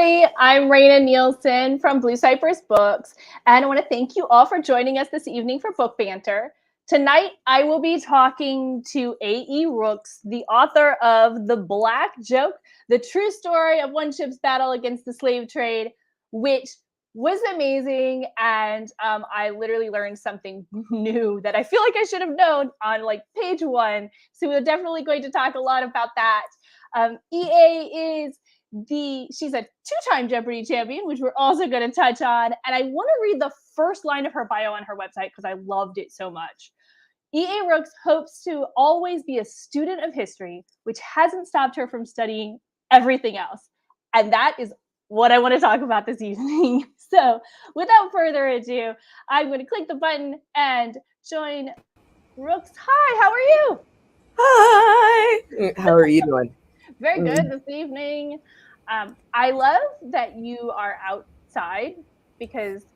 everybody. I'm Raina Nielsen from Blue Cypress Books, and I want to thank you all for joining us this evening for Book Banter. Tonight, I will be talking to AE Rooks, the author of The Black Joke, the true story of one ship's battle against the slave trade, which was amazing. And I literally learned something new that I feel like I should have known on like page 1. So we're definitely going to talk a lot about that. EA is she's a 2-time Jeopardy champion, which we're also going to touch on. And I want to read the first line of her bio on her website because I loved it so much. EA Rooks hopes to always be a student of history, which hasn't stopped her from studying everything else. And that is what I want to talk about this evening. So without further ado, I'm going to click the button and join Rooks. Hi, how are you? Hi. How are you doing? Very good this evening. I love that you are outside because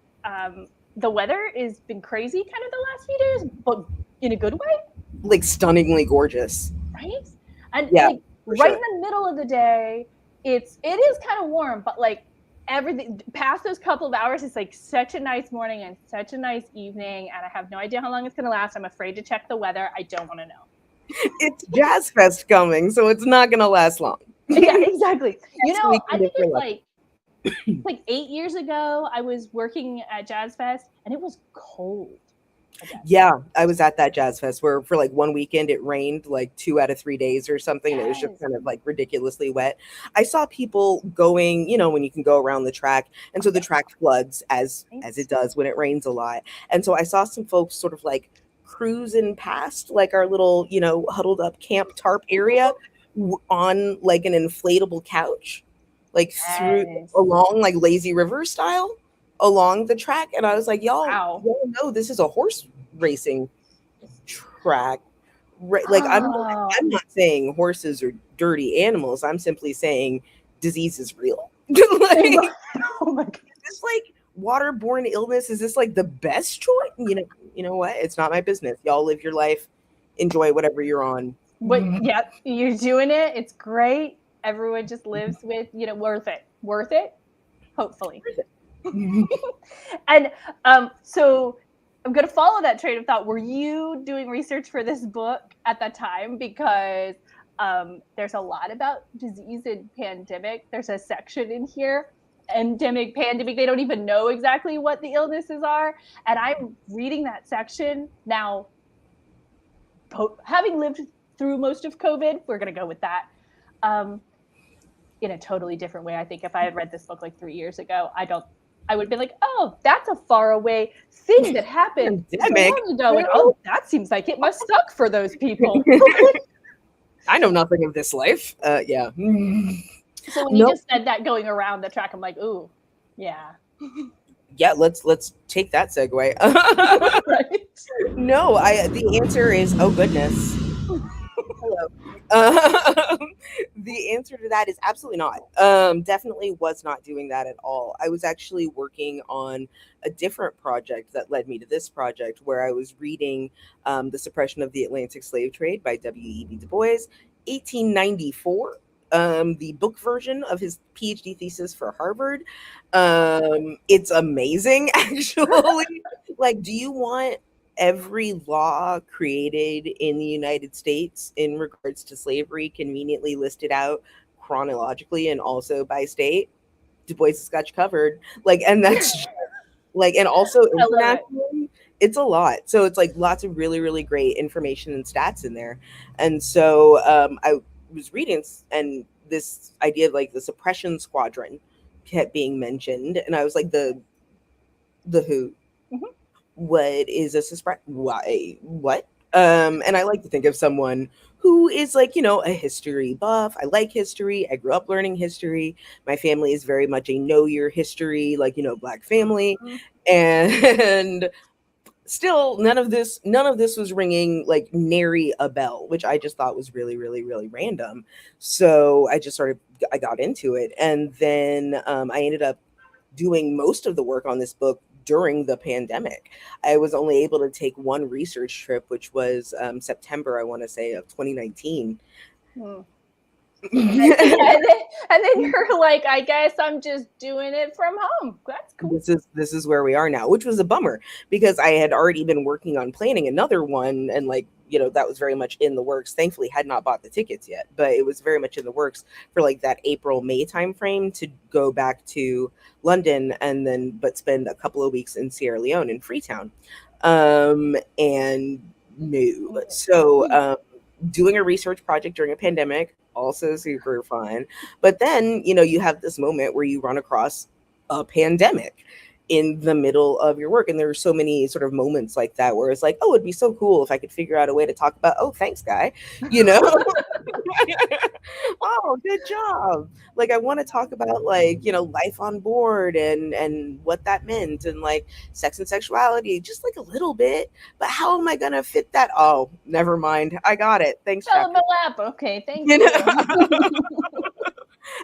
the weather has been crazy kind of the last few days, but in a good way. Like stunningly gorgeous. Right? And yeah, like right in the middle of the day, it is kind of warm, but like everything past those couple of hours, it's like such a nice morning and such a nice evening. And I have no idea how long it's going to last. I'm afraid to check the weather. I don't want to know. It's Jazz Fest coming, so it's not going to last long. Yeah, exactly. You know, I think it's like 8 years ago, I was working at Jazz Fest and it was cold. Yeah, I was at that Jazz Fest where for like one weekend it rained like 2 out of 3 days or something. Yes. It was just kind of like ridiculously wet. I saw people going, you know, when you can go around the track, and so the track floods as it does when it rains a lot. And so I saw some folks sort of like cruising past like our little, you know, huddled up camp tarp area on like an inflatable couch, like through along like lazy river style along the track. And I was like, y'all know this is a horse racing track. Like I'm not saying horses are dirty animals. I'm simply saying disease is real. Like, oh my God. Is this like waterborne illness? Is this like the best choice? You know what? It's not my business. Y'all live your life. Enjoy whatever you're on. But yeah, you're doing it. It's great. Everyone just lives with, you know, worth it. Worth it? Hopefully. Worth it. And so I'm going to follow that train of thought. Were you doing research for this book at that time? Because there's a lot about disease and pandemic. There's a section in here, endemic, pandemic. They don't even know exactly what the illnesses are. And I'm reading that section now, having lived through most of COVID, we're going to go with that. In a totally different way. I think if I had read this book like 3 years ago, I would be like, oh, that's a far away thing that happened so long ago. Like, oh, that seems like it must suck for those people. I know nothing of this life. Yeah. So when you just said that going around the track, I'm like, ooh, yeah. Yeah, let's take that segue. Right? No, the answer is, oh goodness. Hello. The answer to that is absolutely not. Definitely was not doing that at all. I was actually working on a different project that led me to this project, where I was reading The Suppression of the Atlantic Slave Trade by W.E.B. Du Bois, 1894. The book version of his PhD thesis for Harvard. It's amazing, actually. Like, do you want every law created in the United States in regards to slavery conveniently listed out chronologically and also by state? Du Bois has got you covered. Like, and that's like, and also internationally, it's a lot. So it's like lots of really, really great information and stats in there. And so I was reading, and this idea of like the suppression squadron kept being mentioned, and I was like, the who? Mm-hmm. What is a suppress? Why? What? And I like to think of someone who is like, you know, a history buff. I like history. I grew up learning history. My family is very much a know your history, like, you know, Black family. Mm-hmm. And still none of this was ringing like nary a bell, which I just thought was really, really, really random. So I got into it. And then I ended up doing most of the work on this book during the pandemic. I was only able to take one research trip, which was September, I want to say, of 2019. And then you're like, I guess I'm just doing it from home. That's cool. This is where we are now, which was a bummer because I had already been working on planning another one, and like, that was very much in the works. Thankfully, had not bought the tickets yet, but it was very much in the works for like that April-May timeframe to go back to London and then but spend a couple of weeks in Sierra Leone in Freetown. And no. So doing a research project during a pandemic, also super fun. But then, you have this moment where you run across a pandemic in the middle of your work. And there are so many sort of moments like that where it's like, oh, it'd be so cool if I could figure out a way to talk about, oh, thanks, guy. Oh, good job. Like, I want to talk about like, life on board and what that meant and like sex and sexuality, just like a little bit. But how am I going to fit that? Oh, never mind. I got it. Thanks. Fell in my lap. Okay, thank you.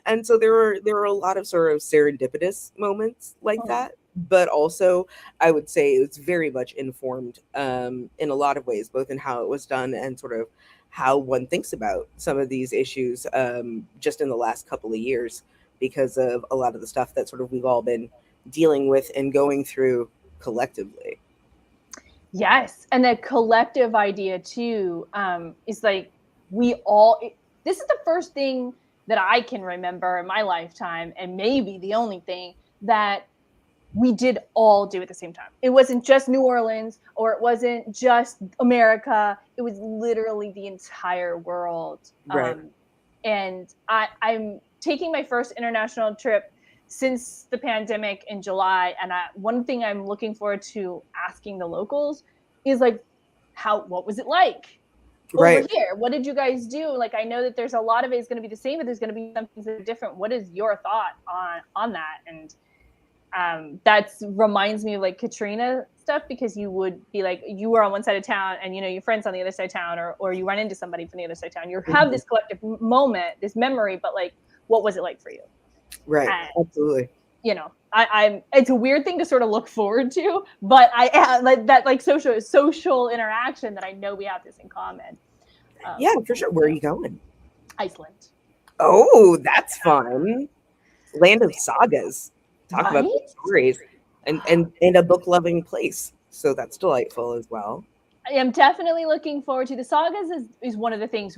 And so there were a lot of sort of serendipitous moments like that. But also, I would say it's very much informed in a lot of ways, both in how it was done and sort of how one thinks about some of these issues just in the last couple of years, because of a lot of the stuff that sort of we've all been dealing with and going through collectively. Yes. And the collective idea too is like this is the first thing that I can remember in my lifetime, and maybe the only thing that we did all do at the same time. It wasn't just New Orleans, or it wasn't just America. It was literally the entire world. Right. And I'm taking my first international trip since the pandemic in July. And one thing I'm looking forward to asking the locals is like, what was it like? Over here, what did you guys do? Like, I know that there's a lot of it is going to be the same, but there's going to be some things that are different. What is your thought on that? And that reminds me of like Katrina stuff, because you would be like, you were on one side of town and your friends on the other side of town, or you run into somebody from the other side of town. You have this collective moment, this memory, but like, what was it like for you? Right. And, absolutely. It's a weird thing to sort of look forward to, but I like that, like social interaction that I know we have this in common. Yeah, for sure. Where are you going? Iceland. Oh, that's fun. Land of sagas. Talk about stories and a book loving place. So that's delightful as well. I am definitely looking forward to the sagas. Is one of the things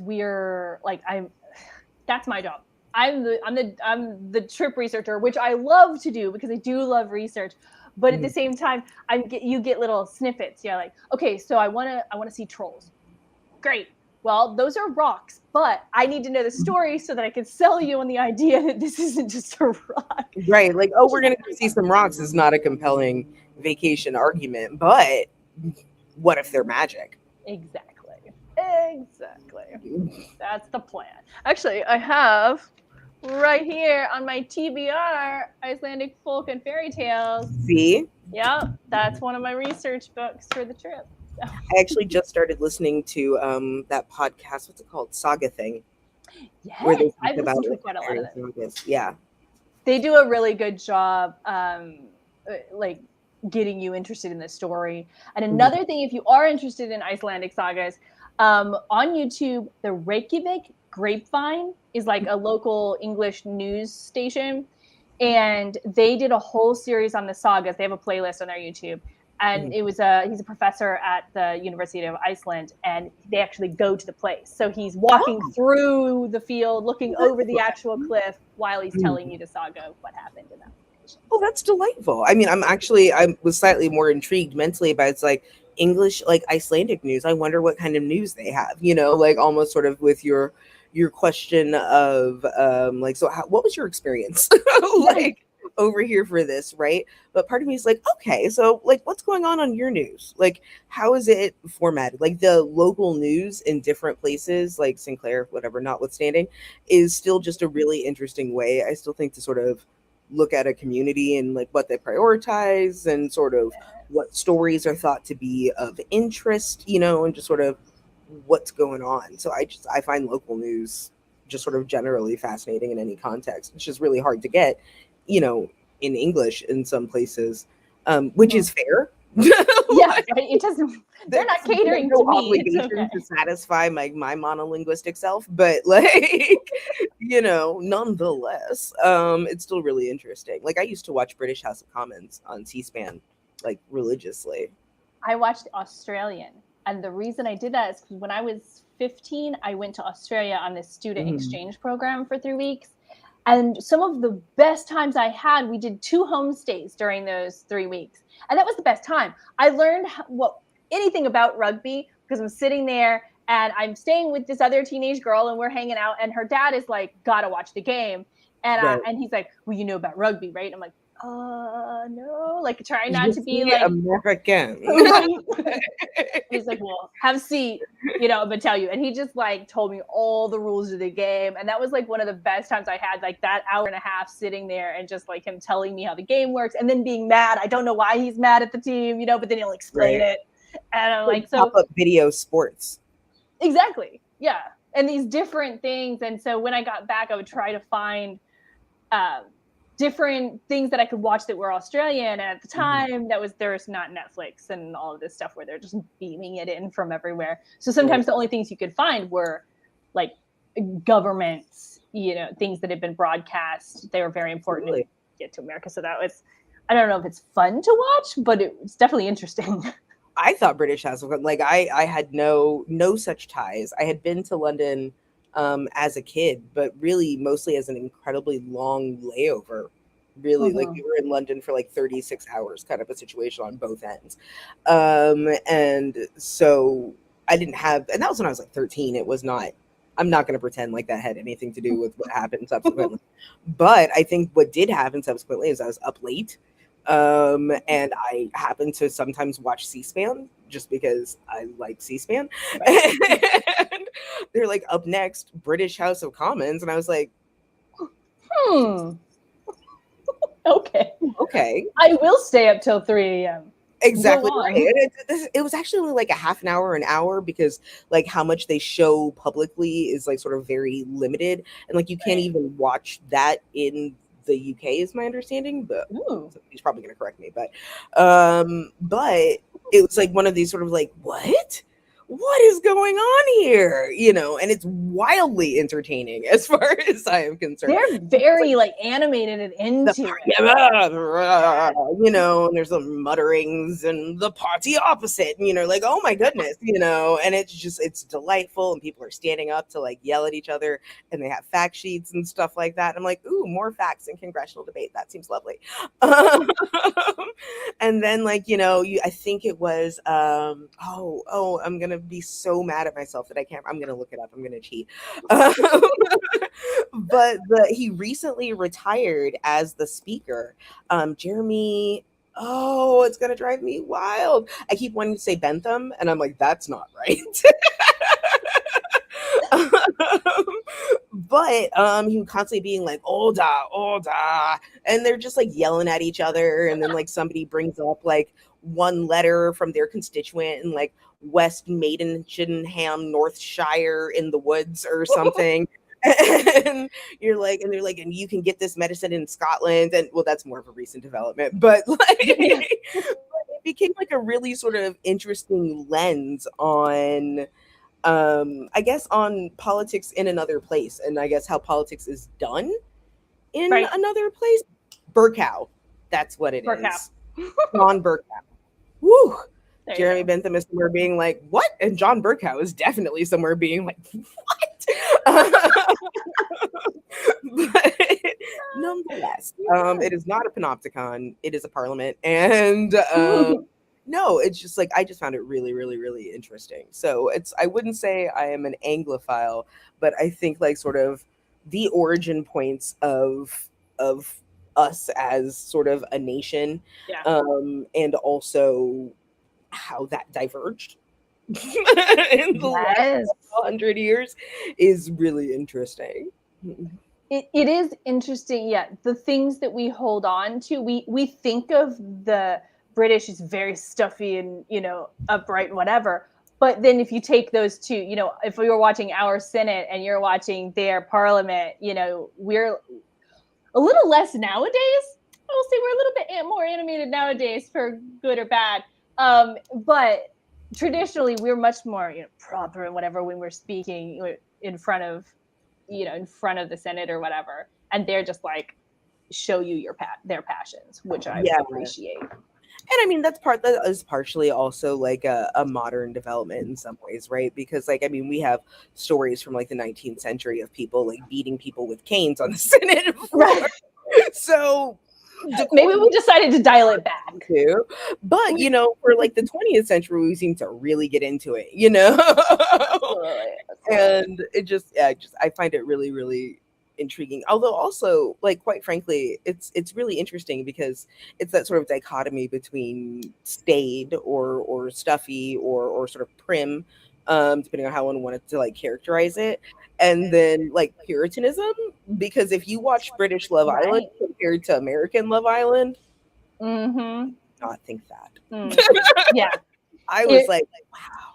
that's my job. I'm the trip researcher, which I love to do because I do love research. But at the same time, you get little snippets. Yeah, like, okay, so I want to see trolls. Great. Well, those are rocks, but I need to know the story so that I can sell you on the idea that this isn't just a rock. Right. Like, oh, we're going to see some rocks is not a compelling vacation argument, but what if they're magic? Exactly. That's the plan. Actually, I have right here on my TBR, Icelandic folk and fairy tales. See? Yeah, that's one of my research books for the trip. So. I actually just started listening to that podcast. What's it called? Saga Thing. Yes, where they talk about quite a lot of it. Yeah. They do a really good job like getting you interested in the story. And another thing, if you are interested in Icelandic sagas, on YouTube, the Reykjavik Grapevine is like a local English news station. And they did a whole series on the sagas. They have a playlist on their YouTube. And he's a professor at the University of Iceland, and they actually go to the place. So he's walking through the field, looking over the actual cliff while he's telling you the saga of what happened in that location. Oh, that's delightful. I mean, I was slightly more intrigued mentally by it's like English, like Icelandic news. I wonder what kind of news they have, like almost sort of with your question of like, so what was your experience like over here for this, right? But part of me is like, okay, so like what's going on your news? Like, how is it formatted? Like the local news in different places, like Sinclair, whatever, notwithstanding, is still just a really interesting way, I still think, to sort of look at a community and like what they prioritize and sort of what stories are thought to be of interest, and just sort of what's going on. So I find local news just sort of generally fascinating in any context. It's just really hard to get, in English in some places, which is fair. Yeah, right? It doesn't. They're not catering no to me. It's obligation okay. to satisfy my monolinguistic self, but like, nonetheless, it's still really interesting. Like I used to watch British House of Commons on C-SPAN, like religiously. I watched Australian. And the reason I did that is because when I was 15, I went to Australia on this student exchange program for 3 weeks. And some of the best times I had, we did 2 homestays during those 3 weeks. And that was the best time. I learned anything about rugby because I'm sitting there and I'm staying with this other teenage girl and we're hanging out. And her dad is like, gotta watch the game. And he's like, well, you know about rugby, right? I'm like, no, like trying not to be like American. He's like, well, have a seat, I'm gonna tell you. And he just like told me all the rules of the game. And that was like one of the best times I had, like that hour and a half sitting there and just like him telling me how the game works and then being mad. I don't know why he's mad at the team, but then he'll explain it. And I'm like, so pop-up video sports. Exactly. Yeah. And these different things. And so when I got back, I would try to find different things that I could watch that were Australian. And at the time, there's not Netflix and all of this stuff where they're just beaming it in from everywhere. So sometimes the only things you could find were like governments, things that had been broadcast. They were very important to get to America. So that was, I don't know if it's fun to watch, but it's definitely interesting. I thought British House was like I had no such ties. I had been to London as a kid, but really mostly as an incredibly long layover. Really, like we were in London for like 36 hours, kind of a situation on both ends. And so I didn't have, and that was when I was like 13. It was not. I'm not going to pretend like that had anything to do with what happened subsequently. But I think what did happen subsequently is I was up late. And I happen to sometimes watch C-SPAN just because I like C-SPAN. And they're like, up next, British House of Commons. And I was like, Okay. I will stay up till 3 a.m. Exactly right. It was actually only like a half an hour because like how much they show publicly is like sort of very limited. And like you can't even watch that in the UK is my understanding, but he's probably going to correct me. But it was like one of these sort of like, what is going on here? And it's wildly entertaining as far as I am concerned. They're very like animated and into it. And there's the mutterings and the party opposite, like, oh my goodness, and it's delightful. And people are standing up to like yell at each other and they have fact sheets and stuff like that. I'm like, ooh, more facts in congressional debate. That seems lovely. And then like, I think it was, I'm going to be so mad at myself that I'm going to look it up. I'm going to cheat. But he recently retired as the speaker. Jeremy, it's going to drive me wild. I keep wanting to say Bentham, and I'm like, that's not right. But he was constantly being like, Olda, and they're just like yelling at each other. And then like somebody brings up like one letter from their constituent in like West Maidensham, Northshire in the woods or something. And you're like, and they're like, and you can get this medicine in Scotland. And well, that's more of a recent development, but like it became like a really sort of interesting lens on I guess on politics in another place, and I guess how politics is done in another place. Burkow, that's what it is. John Burkow. Woo! Jeremy Bentham is somewhere being like, what? And John Burkow is definitely somewhere being like, what? But nonetheless, it is not a panopticon. It is a parliament. And no, it's just like, I just found it really, really, really interesting. So I wouldn't say I am an Anglophile, but I think like sort of the origin points of us as sort of a nation, and also how that diverged in the last 100 years is really interesting. It is interesting. Yeah. The things that we hold on to, we think of the British as very stuffy and, upright and whatever. But then if you take those two, if we were watching our Senate and you're watching their parliament, we're a little less nowadays. I will say we're a little bit more animated nowadays for good or bad. But traditionally we're much more, proper and whatever when we're speaking in front of, in front of the Senate or whatever, and they're just like show you their passions, which I appreciate. And I mean, that is partially also like a modern development in some ways, right? Because like, I mean, we have stories from like the 19th century of people like beating people with canes on the Senate floor. Right. So maybe we decided to dial it back too. But for like the 20th century, we seem to really get into it, Absolutely. And it just, I find it really, really intriguing. Although also, like, quite frankly, it's really interesting because it's that sort of dichotomy between staid or stuffy or sort of prim, depending on how one wanted to like characterize it, and then like Puritanism. Because if you watch British Love Island compared to American Love Island, not think that. Yeah, I was like, wow.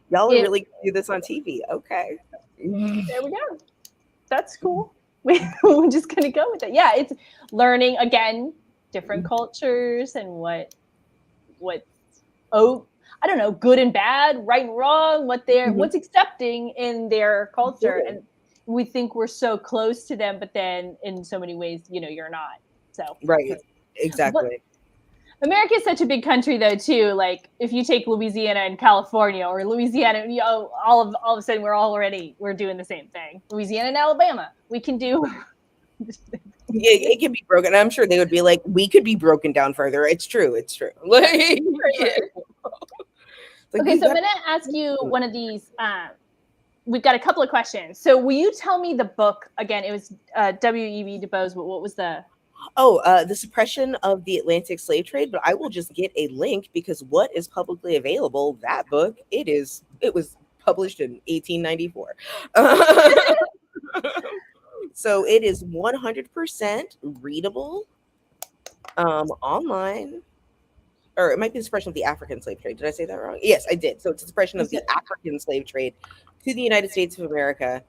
Y'all are really gonna do this on TV. Okay. There we go. That's cool. We're just going to go with it. Yeah, it's learning, again, different cultures and what I don't know, good and bad, right and wrong, what's accepting in their culture. And we think we're so close to them, but then in so many ways, you're not. So right. Exactly. America is such a big country, though, too. Like, if you take Louisiana and California, or Louisiana, all of a sudden we're doing the same thing. Louisiana and Alabama, we can do. It can be broken. I'm sure they would be like, we could be broken down further. It's true. Like, okay, so I'm going to ask you one of these. We've got a couple of questions. So, will you tell me the book again? It was W.E.B. Du Bois. What was the? The Suppression of the Atlantic Slave Trade, but I will just get a link because what is publicly available, that book, it was published in 1894. So it is 100% readable online. Or it might be the Suppression of the African Slave Trade. Did I say that wrong? Yes, I did. So it's the Suppression of the African Slave Trade to the United States of America.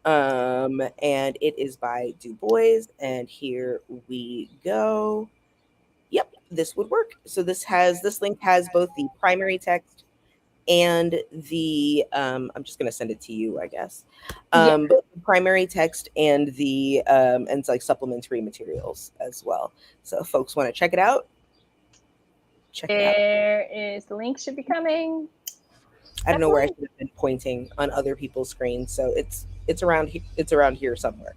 And it is by Du Bois, and here we go. Yep, this would work. So this link has both the primary text and the I'm just gonna send it to you, I guess. Both the primary text and the and it's like supplementary materials as well. So if folks want to check it out, There is the link should be coming. I don't know where I should have been pointing on other people's screens, so it's around here. It's around here somewhere.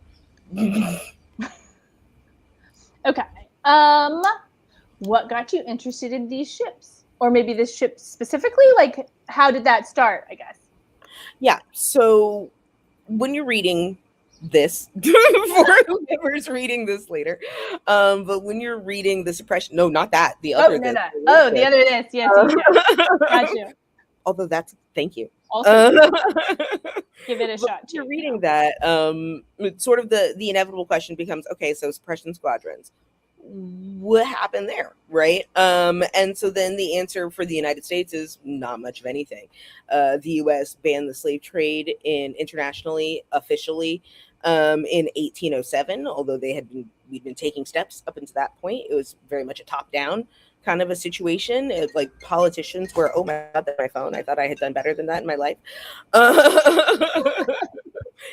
Okay. What got you interested in these ships, or maybe this ship specifically? Like, how did that start? I guess. Yeah. So when you're reading this, for whoever's reading this later, but when you're reading the Suppression, no, not that, the other. The other this. Yes. Gotcha. Although that's, thank you. Also, give it a shot. You're reading that. Sort of the inevitable question becomes, okay, so suppression squadrons, what happened there, right? And so then the answer for the United States is not much of anything. The U.S. banned the slave trade internationally, officially, in 1807. Although we'd been taking steps up until that point. It was very much a top-down kind of a situation. It's like politicians were, oh my God, that's my phone. I thought I had done better than that in my life.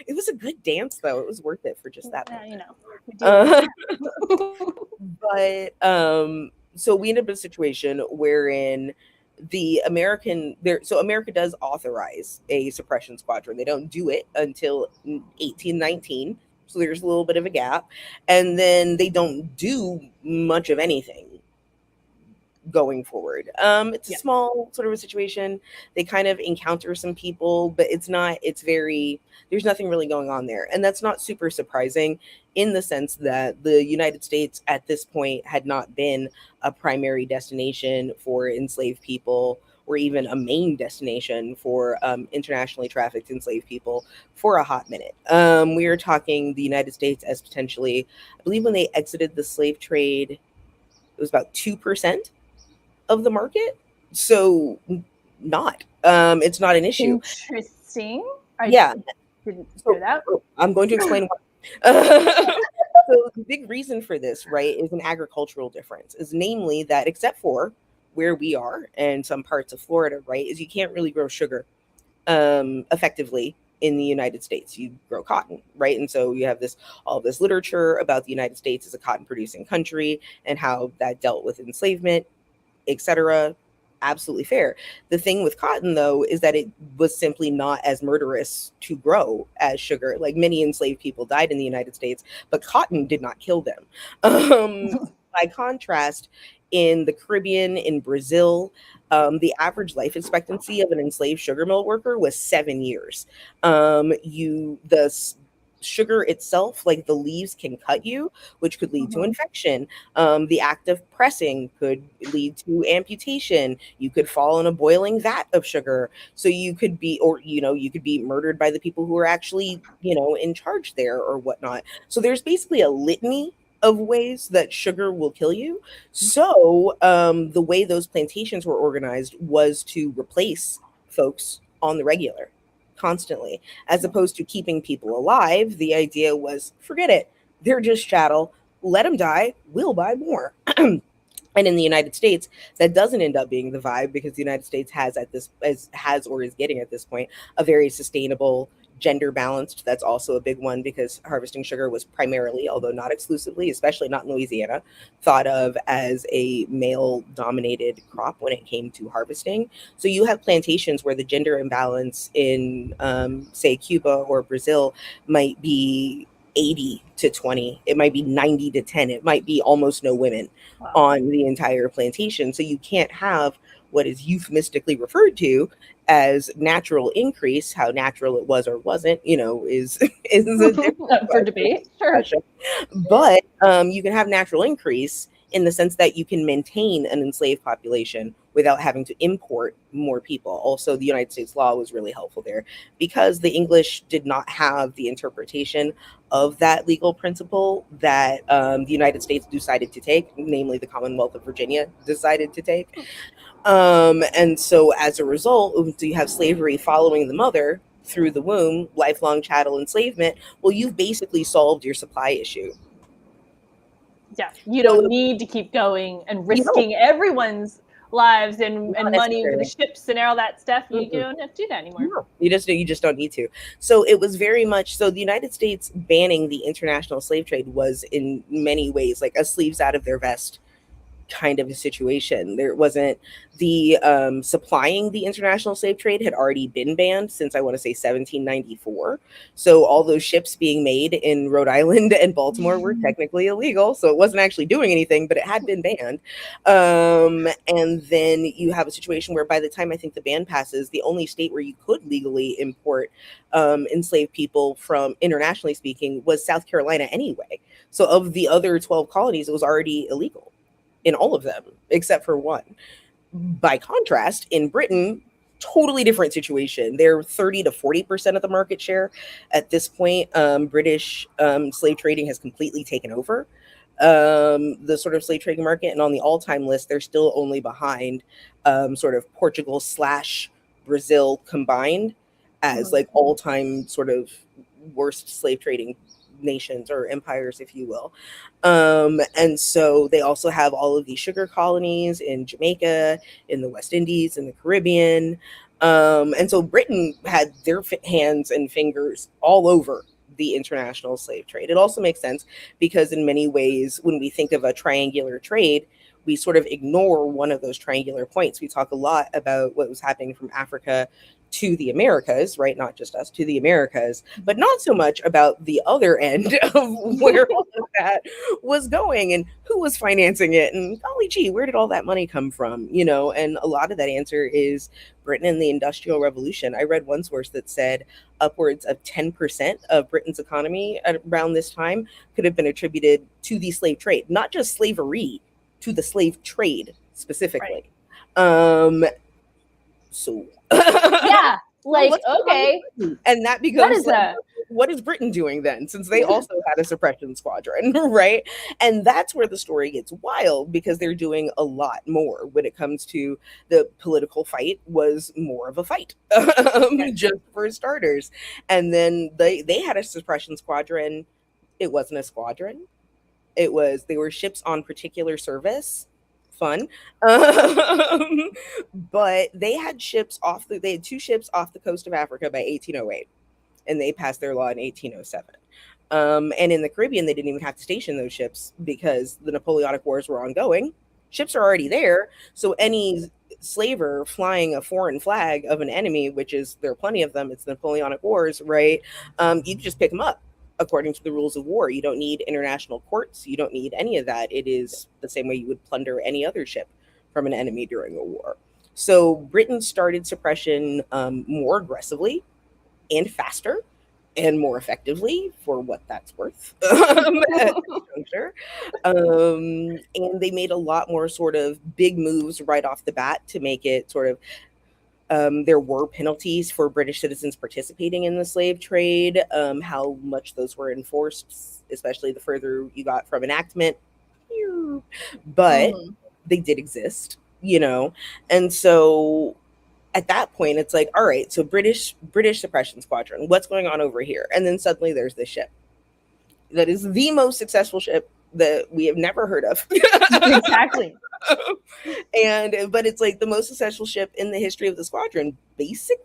It was a good dance, though. It was worth it for just that. But so we ended up in a situation wherein America does authorize a suppression squadron. They don't do it until 1819. So there's a little bit of a gap. And then they don't do much of anything going forward. It's a small sort of a situation. They kind of encounter some people, but there's nothing really going on there. And that's not super surprising in the sense that the United States at this point had not been a primary destination for enslaved people, or even a main destination for internationally trafficked enslaved people for a hot minute. We are talking the United States as potentially, I believe when they exited the slave trade, it was about 2% of the market. So it's not an issue. Interesting. Didn't do that. I'm going to explain why. So the big reason for this, right, is an agricultural difference, is namely that except for where we are and some parts of Florida, right, is you can't really grow sugar effectively in the United States. You grow cotton, right? And so you have all this literature about the United States as a cotton producing country and how that dealt with enslavement, etc. Absolutely fair. The thing with cotton, though, is that it was simply not as murderous to grow as sugar. Like, many enslaved people died in the United States, but cotton did not kill them. By contrast, in the Caribbean, in Brazil, the average life expectancy of an enslaved sugar mill worker was 7 years. Sugar itself, like the leaves, can cut you, which could lead to infection. The act of pressing could lead to amputation. You could fall in a boiling vat of sugar. So you could be, or, you could be murdered by the people who are actually, in charge there or whatnot. So there's basically a litany of ways that sugar will kill you. So the way those plantations were organized was to replace folks on the regular constantly, as opposed to keeping people alive. The idea was, forget it, they're just chattel, let them die, we'll buy more. And in the United States, that doesn't end up being the vibe, because the United States has or is getting at this point a very sustainable, gender balanced. That's also a big one, because harvesting sugar was primarily, although not exclusively, especially not in Louisiana, thought of as a male dominated crop when it came to harvesting. So you have plantations where the gender imbalance in, say, Cuba or Brazil might be 80 to 20. It might be 90 to 10. It might be almost no women on the entire plantation. So you can't have what is euphemistically referred to as natural increase. How natural it was or wasn't, is a different for debate. Sure. But you can have natural increase in the sense that you can maintain an enslaved population without having to import more people. Also, the United States law was really helpful there, because the English did not have the interpretation of that legal principle that the United States decided to take, namely the Commonwealth of Virginia decided to take. And so as a result, you have slavery following the mother through the womb, lifelong chattel enslavement. Well, you've basically solved your supply issue. Yeah, you don't need to keep going and risking everyone's lives and money with the ships and all that stuff. You don't have to do that anymore. No, you just don't need to. So it was very much so. The United States banning the international slave trade was in many ways like a sleeves out of their vest kind of a situation. There wasn't the supplying the international slave trade had already been banned since, I want to say, 1794. So all those ships being made in Rhode Island and Baltimore were technically illegal. So it wasn't actually doing anything, but it had been banned. And then you have a situation where by the time I think the ban passes, the only state where you could legally import enslaved people from, internationally speaking, was South Carolina anyway. So of the other 12 colonies, it was already illegal in all of them, except for one. By contrast, in Britain, totally different situation. They're 30 to 40% of the market share. At this point, British slave trading has completely taken over the sort of slave trading market. And on the all-time list, they're still only behind sort of Portugal / Brazil combined as like all-time sort of worst slave trading nations or empires, if you will. And so they also have all of these sugar colonies in Jamaica, in the West Indies, in the Caribbean. And so Britain had their hands and fingers all over the international slave trade. It also makes sense because in many ways, when we think of a triangular trade, we sort of ignore one of those triangular points. We talk a lot about what was happening from Africa to the Americas, right? Not just us, to the Americas, but not so much about the other end of where all of that was going and who was financing it. And golly gee, where did all that money come from? And a lot of that answer is Britain and the Industrial Revolution. I read one source that said upwards of 10% of Britain's economy around this time could have been attributed to the slave trade, not just slavery, to the slave trade specifically. Right. So yeah, like, okay. And that becomes what is Britain doing then, since they also had a suppression squadron, right? And that's where the story gets wild, because they're doing a lot more when it comes to the political fight was more of a fight, just for starters. And then they had a suppression squadron. It wasn't a squadron. They were ships on particular service fun. But they had they had two ships off the coast of Africa by 1808, and they passed their law in 1807. And in the Caribbean, they didn't even have to station those ships because the Napoleonic Wars were ongoing. Ships are already there, so any slaver flying a foreign flag of an enemy, which is there are plenty of them, it's the Napoleonic Wars, right? You just pick them up according to the rules of war. You don't need international courts. You don't need any of that. It is the same way you would plunder any other ship from an enemy during a war. So Britain started suppression more aggressively and faster and more effectively for what that's worth at this juncture. And they made a lot more sort of big moves right off the bat to make it sort of there were penalties for British citizens participating in the slave trade. How much those were enforced, especially the further you got from enactment, but they did exist, you know. And so at that point, it's like, all right, so British suppression squadron, what's going on over here? And then suddenly there's this ship that is the most successful ship that we have never heard of. Exactly. But it's like the most successful ship in the history of the squadron, basically,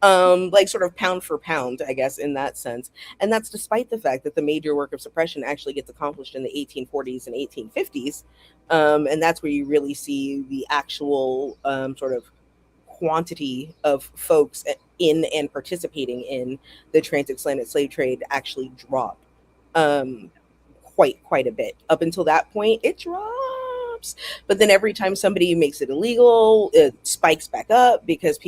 like sort of pound for pound, I guess, in that sense. And that's despite the fact that the major work of suppression actually gets accomplished in the 1840s and 1850s. And that's where you really see the actual sort of quantity of folks in and participating in the transatlantic slave trade actually drop quite a bit. Up until that point, it drops, but then every time somebody makes it illegal, it spikes back up because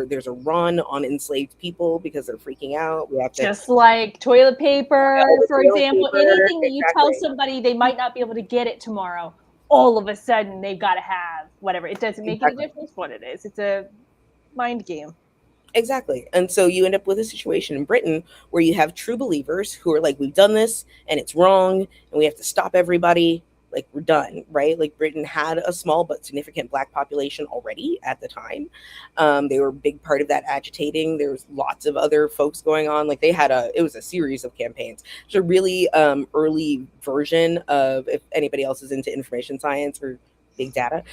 there's a run on enslaved people because they're freaking out. We have to, just like toilet paper, for example, anything that you tell somebody they might not be able to get it tomorrow, all of a sudden they've got to have whatever. It doesn't make any difference what it is. It's a mind game. Exactly. And so you end up with a situation in Britain where you have true believers who are like, we've done this and it's wrong and we have to stop everybody. Like, we're done, right? Like, Britain had a small but significant Black population already at the time. They were a big part of that agitating. There was lots of other folks going on. Like, it was a series of campaigns. It's a really early version of, if anybody else is into information science or big data.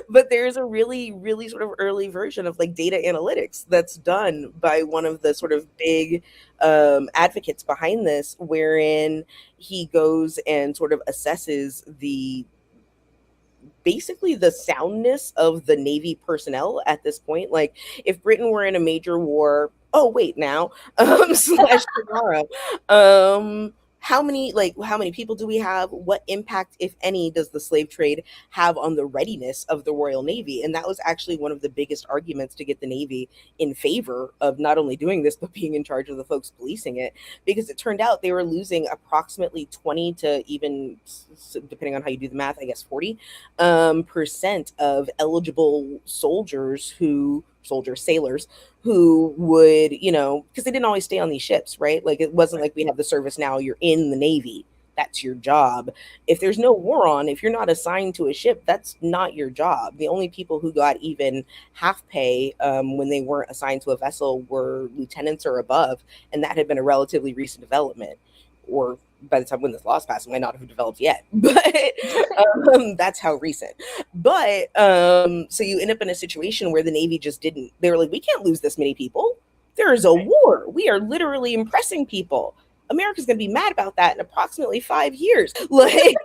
But there's a really, really sort of early version of like data analytics that's done by one of the sort of big advocates behind this, wherein he goes and sort of assesses basically the soundness of the Navy personnel at this point. Like, if Britain were in a major war, slash tomorrow, how many people do we have? What impact, if any, does the slave trade have on the readiness of the Royal Navy? And that was actually one of the biggest arguments to get the Navy in favor of not only doing this, but being in charge of the folks policing it, because it turned out they were losing approximately 20 to even, depending on how you do the math, I guess 40% of eligible sailors who would, because they didn't always stay on these ships, right? Like, it wasn't like we have the service now, you're in the Navy, that's your job. If there's no war on, if you're not assigned to a ship, that's not your job. The only people who got even half pay when they weren't assigned to a vessel were lieutenants or above, and that had been a relatively recent development. Or by the time when this law's passed, it might not have developed yet, but that's how recent. But so you end up in a situation where the Navy they were like, we can't lose this many people. There is a war. We are literally impressing people. America's going to be mad about that in approximately 5 years. Like,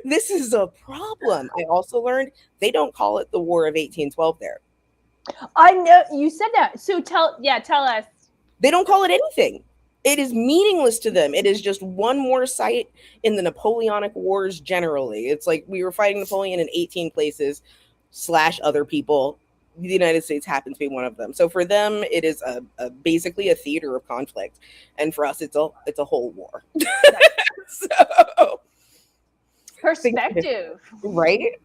this is a problem. I also learned they don't call it the War of 1812 there. I know you said that. So tell us. They don't call it anything. It is meaningless to them. It is just one more site in the Napoleonic Wars generally. It's like we were fighting Napoleon in 18 places / other people. The United States happens to be one of them. So for them, it is basically a theater of conflict. And for us, it's a whole war. So perspective. Right?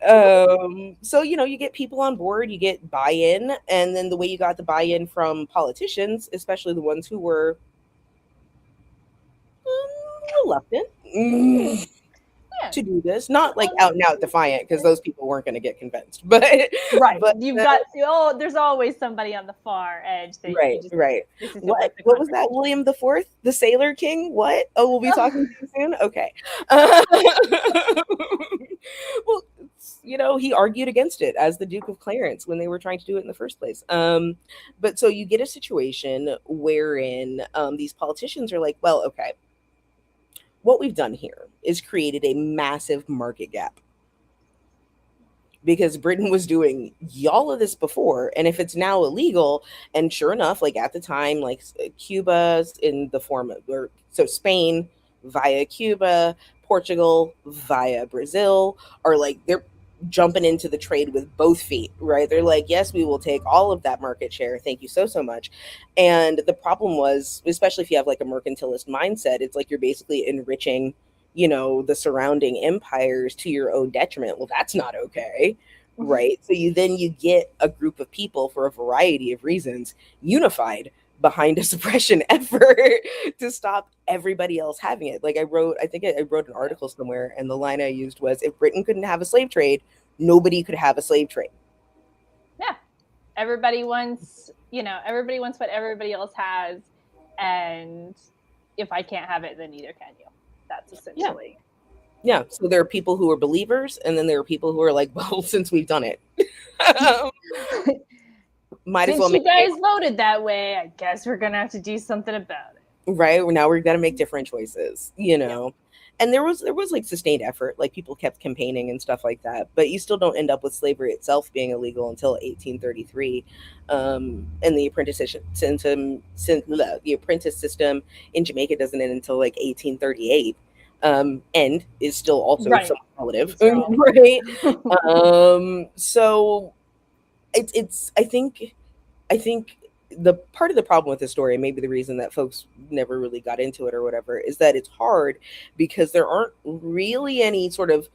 So, you get people on board, you get buy-in. And then the way you got the buy-in from politicians, especially the ones who were reluctant. Yeah. to do this, not like out and out defiant, because those people weren't going to get convinced, but right. but You've got there's always somebody on the far edge that right, you just right. this is What was that? William the Fourth, the Sailor King? What? Oh, we'll be talking to you soon. Okay. Well, he argued against it as the Duke of Clarence when they were trying to do it in the first place. But so you get a situation wherein these politicians are like, well, okay, what we've done here is created a massive market gap, because Britain was doing all of this before. And if it's now illegal, and sure enough, like at the time, like Cuba's in the form of, or so Spain via Cuba, Portugal via Brazil, are like, they're jumping into the trade with both feet, right? They're like, yes, we will take all of that market share. Thank you so much. And the problem was, especially if you have like a mercantilist mindset, it's like you're basically enriching the surrounding empires to your own detriment. Well, that's not okay, right? So you get a group of people, for a variety of reasons, unified behind a suppression effort to stop everybody else having it. Like I think I wrote an article somewhere, and the line I used was, if Britain couldn't have a slave trade, nobody could have a slave trade. Yeah. Everybody wants what everybody else has, and if I can't have it, then neither can you. That's essentially. Yeah. So there are people who are believers, and then there are people who are like, well, since we've done it, might as well. Since you guys voted that way, I guess we're gonna have to do something about it. Right. Now we've got to make different choices, Yeah. And there was like sustained effort, like people kept campaigning and stuff like that, but you still don't end up with slavery itself being illegal until 1833. And the apprentice system in Jamaica doesn't end until like 1838. And is still also somewhat relative, right? So it's I think the part of the problem with the story, and maybe the reason that folks never really got into it or whatever, is that it's hard because there aren't really any sort of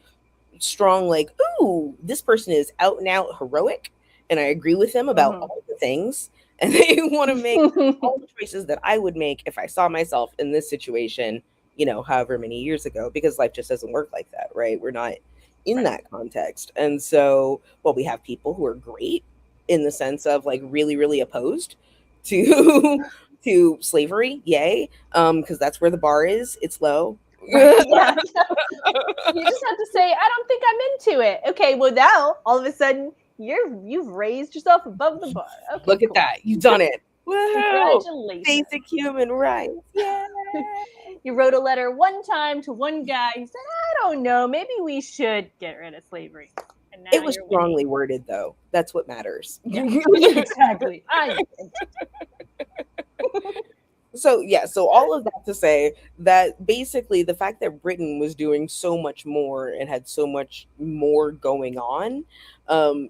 strong, like, ooh, this person is out and out heroic, and I agree with them about all the things, and they want to make all the choices that I would make if I saw myself in this situation, however many years ago, because life just doesn't work like that, right? We're not in that context. And so, well, we have people who are great in the sense of like really, really opposed to slavery, yay, because that's where the bar is. It's low. Yeah. You just have to say, I don't think I'm into it. Okay, well now all of a sudden you've raised yourself above the bar. Okay, look at that, you've done it. Congratulations. Basic human rights. Yeah. You wrote a letter one time to one guy. He said, I don't know, maybe we should get rid of slavery. And now it was strongly worded, though. That's what matters. Yeah, exactly. So all of that to say that basically the fact that Britain was doing so much more and had so much more going on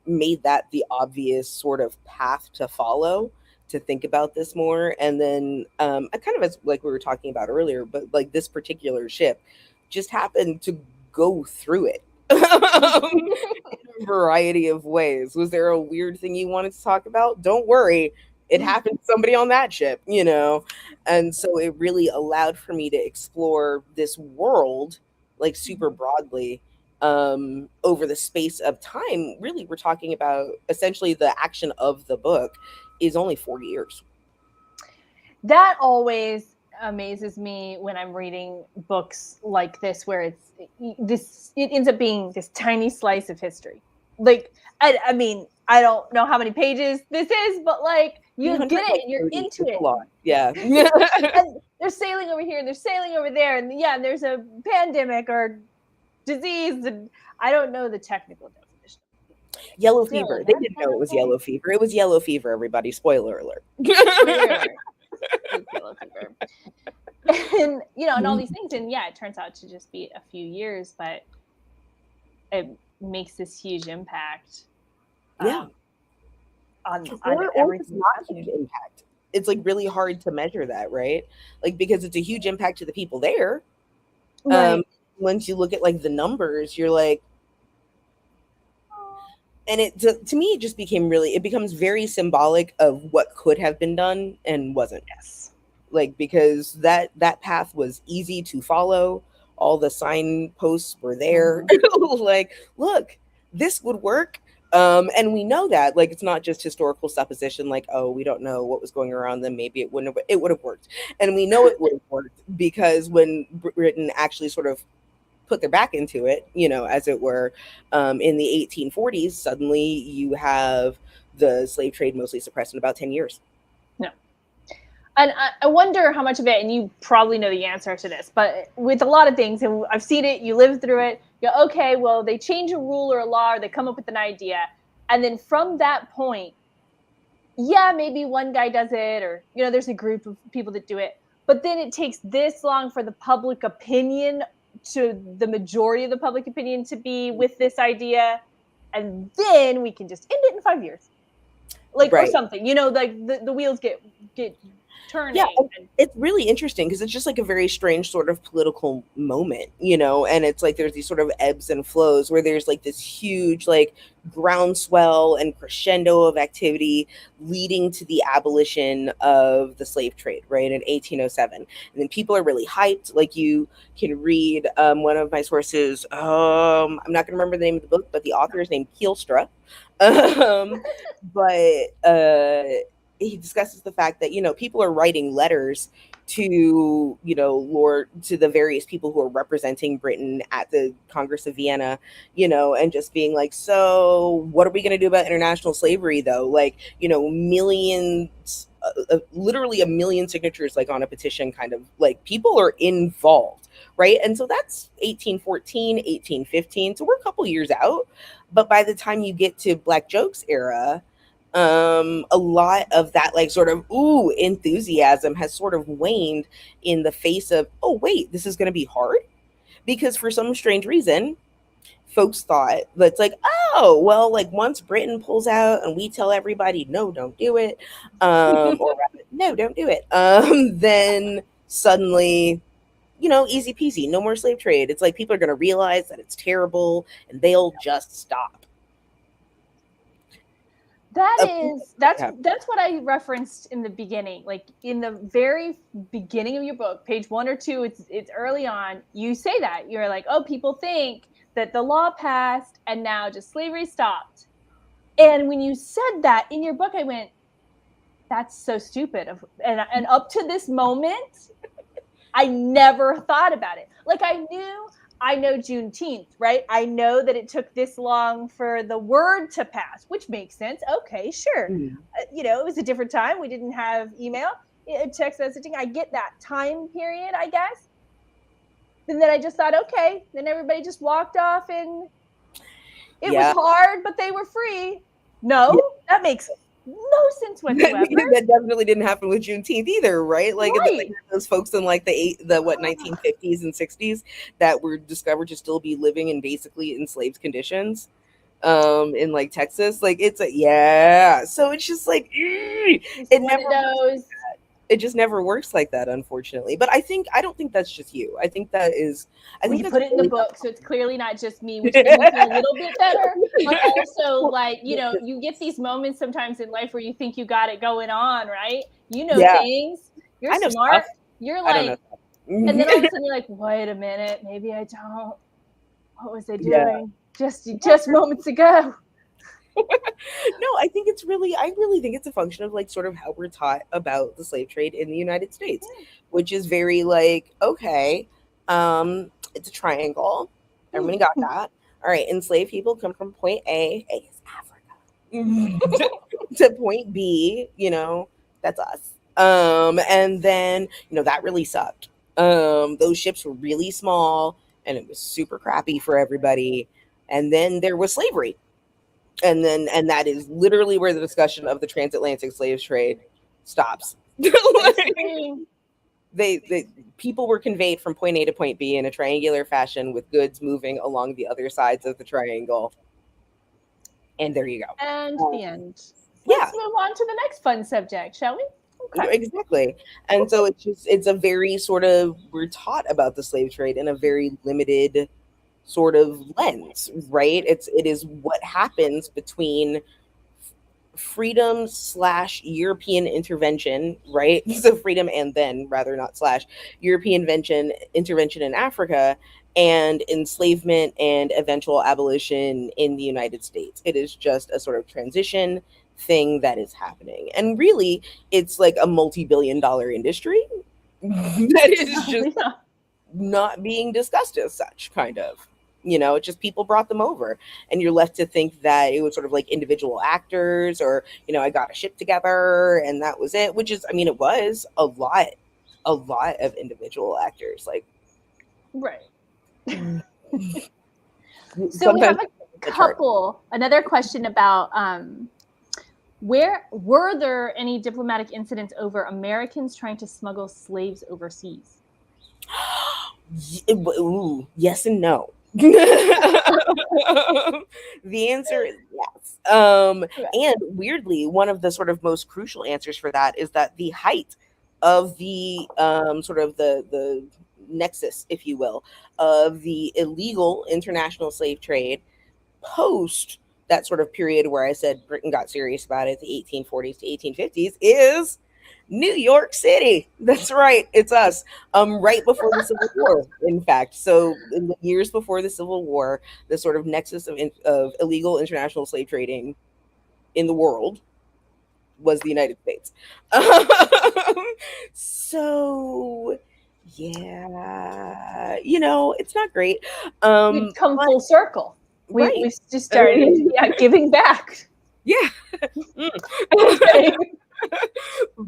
made that the obvious sort of path to follow, to think about this more. And then I kind of, as like we were talking about earlier, but like this particular ship just happened to go through it in a variety of ways. Was there a weird thing you wanted to talk about? Don't worry, it happened to somebody on that ship, and so it really allowed for me to explore this world like super broadly over the space of time. Really, we're talking about essentially the action of the book is only 4 years. That always amazes me when I'm reading books like this, where it ends up being this tiny slice of history. Like, I mean, I don't know how many pages this is, but like you get it and you're into it. A lot. Yeah. And they're sailing over here and they're sailing over there, and and there's a pandemic or disease, and I don't know the technical definition. Yellow fever. They didn't know it was yellow fever. It was yellow fever, everybody. Spoiler alert. Yellow fever. And and all these things, and it turns out to just be a few years, but it makes this huge impact. On everything. It's not a huge impact. It's like really hard to measure that, right? Like, because it's a huge impact to the people there. Right. Once you look at like the numbers, you're like, and it to me it just becomes very symbolic of what could have been done and wasn't. Yes. Like, because that path was easy to follow. all the signposts were there. Like, look, this would work. And we know that, like, it's not just historical supposition, like, oh, we don't know what was going around them, maybe it would have worked. And we know it would have worked because when Britain actually sort of put their back into it, as it were, in the 1840s, suddenly you have the slave trade mostly suppressed in about 10 years. No. And I wonder how much of it, and you probably know the answer to this, but with a lot of things, and I've seen it, you live through it, you go, okay, well, they change a rule or a law, or they come up with an idea. And then from that point, yeah, maybe one guy does it, or, there's a group of people that do it. But then it takes this long for the public opinion, to the majority of the public opinion, to be with this idea. And then we can just end it in 5 years. Like, right. Or something, like the wheels get turning. Yeah, it's really interesting because it's just like a very strange sort of political moment, and it's like there's these sort of ebbs and flows where there's like this huge like groundswell and crescendo of activity leading to the abolition of the slave trade, right, in 1807. And then people are really hyped. Like, you can read one of my sources, I'm not going to remember the name of the book, but the author is named Kielstra. But he discusses the fact that, people are writing letters to, to the various people who are representing Britain at the Congress of Vienna, and just being like, so what are we going to do about international slavery, though? Like, millions, literally 1 million signatures, like on a petition, kind of like people are involved, right? And so that's 1814, 1815. So we're a couple years out. But by the time you get to Black Jokes era, a lot of that like sort of enthusiasm has sort of waned in the face of, oh wait, this is going to be hard, because for some strange reason folks thought that's like, oh well, like once Britain pulls out and we tell everybody no, don't do it, or rather, no, don't do it, then suddenly, easy peasy, no more slave trade. It's like people are going to realize that it's terrible and they'll just stop. That's what I referenced in the beginning. Like in the very beginning of your book, page 1 or 2, it's early on. You say that you're like, oh, people think that the law passed and now just slavery stopped. And when you said that in your book, I went, that's so stupid. And up to this moment, I never thought about it. Like I know Juneteenth, right? I know that it took this long for the word to pass, which makes sense. Okay, sure. Mm. It was a different time. We didn't have email, text messaging. I get that time period, I guess. And then I just thought, okay, then everybody just walked off and it was hard, but they were free. No, that makes no sense whatsoever. That definitely didn't happen with Juneteenth either, right? Like, right. Those folks in like the 1950s and 60s that were discovered to still be living in basically enslaved conditions, in like Texas. Like it's so it's just like it just never works like that, unfortunately. But I don't think that's just you. I think that is. I think you put it in the book, so it's clearly not just me, which makes me feel a little bit better. But also, like, you get these moments sometimes in life where you think you got it going on, right? Things. You're smart. Stuff. You're like, and then all of a sudden you're like, wait a minute, maybe I don't. What was I doing just moments ago? No, I really think it's a function of like sort of how we're taught about the slave trade in the United States, which is very like, okay, it's a triangle. Everybody got that. All right, enslaved people come from point A is Africa, to point B, that's us. And then, that really sucked. Those ships were really small and it was super crappy for everybody. And then there was slavery. And that is literally where the discussion of the transatlantic slave trade stops. They people were conveyed from point A to point B in a triangular fashion with goods moving along the other sides of the triangle. And there you go. And the end. Let's move on to the next fun subject, shall we? Okay. Exactly. And so it's a very sort of, we're taught about the slave trade in a very limited sort of lens, right? It is what happens between freedom / European intervention, right? So freedom and then rather not slash European intervention in Africa, and enslavement and eventual abolition in the United States. It is just a sort of transition thing that is happening. And really, it's like a multi-billion-dollar industry that is just Yeah. not being discussed as such, kind of. You know, it's just people brought them over, and you're left to think that it was sort of like individual actors, or, you know, I got a ship together and that was it, which is, I mean, it was a lot of individual actors. Like, Right. So we sometimes have another question about where were there any diplomatic incidents over Americans trying to smuggle slaves overseas? Ooh, yes and no. The answer is yes. And weirdly, one of the sort of most crucial answers for that is that the height of the sort of the nexus, if you will, of the illegal international slave trade post that sort of period where I said Britain got serious about it, the 1840s to 1850s, is New York City. That's right. It's us. Right before the Civil War, in fact. So in the years before the Civil War, the sort of nexus of illegal international slave trading in the world was the United States. So yeah, you know, it's not great. We've come full circle. Right. We've just started giving back. Yeah. Okay.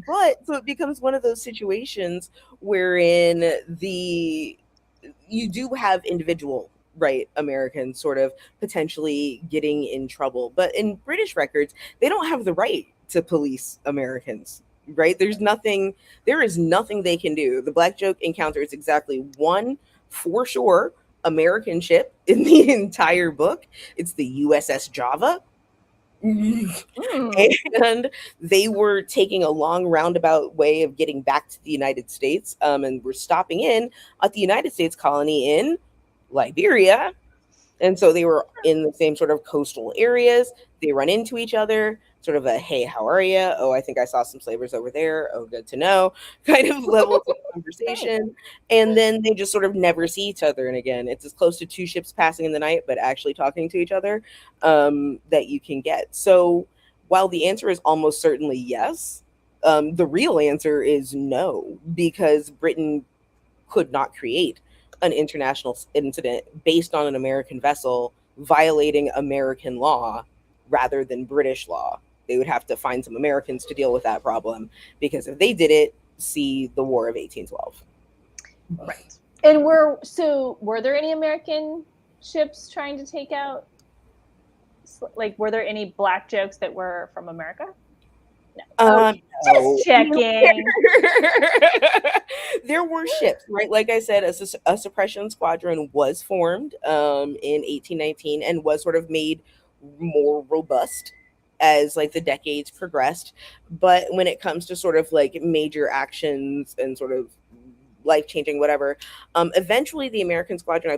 But so it becomes one of those situations wherein you do have individual, right, Americans sort of potentially getting in trouble, but in British records they don't have the right to police Americans, right? There is nothing they can do. The Black Joke encounters exactly one, for sure, American ship in the entire book. It's the USS Java. And they were taking a long roundabout way of getting back to the United States, and were stopping in at the United States colony in Liberia. And so they were in the same sort of coastal areas. They run into each other, sort of a, hey, how are you? Oh, I think I saw some slavers over there. Oh, good to know, kind of level of conversation. And then they just sort of never see each other. And again, it's as close to two ships passing in the night, but actually talking to each other, that you can get. So while the answer is almost certainly yes, the real answer is no, because Britain could not create an international incident based on an American vessel violating American law rather than British law. They would have to find some Americans to deal with that problem, because if they did it, see the War of 1812. Right. And were there any American ships trying to take out, like, were there any Black Jokes that were from America? No. Just checking. There were ships, right? Like I said, a suppression squadron was formed in 1819 and was sort of made more robust as like the decades progressed. But when it comes to sort of like major actions and sort of life-changing whatever, eventually the American squadron, I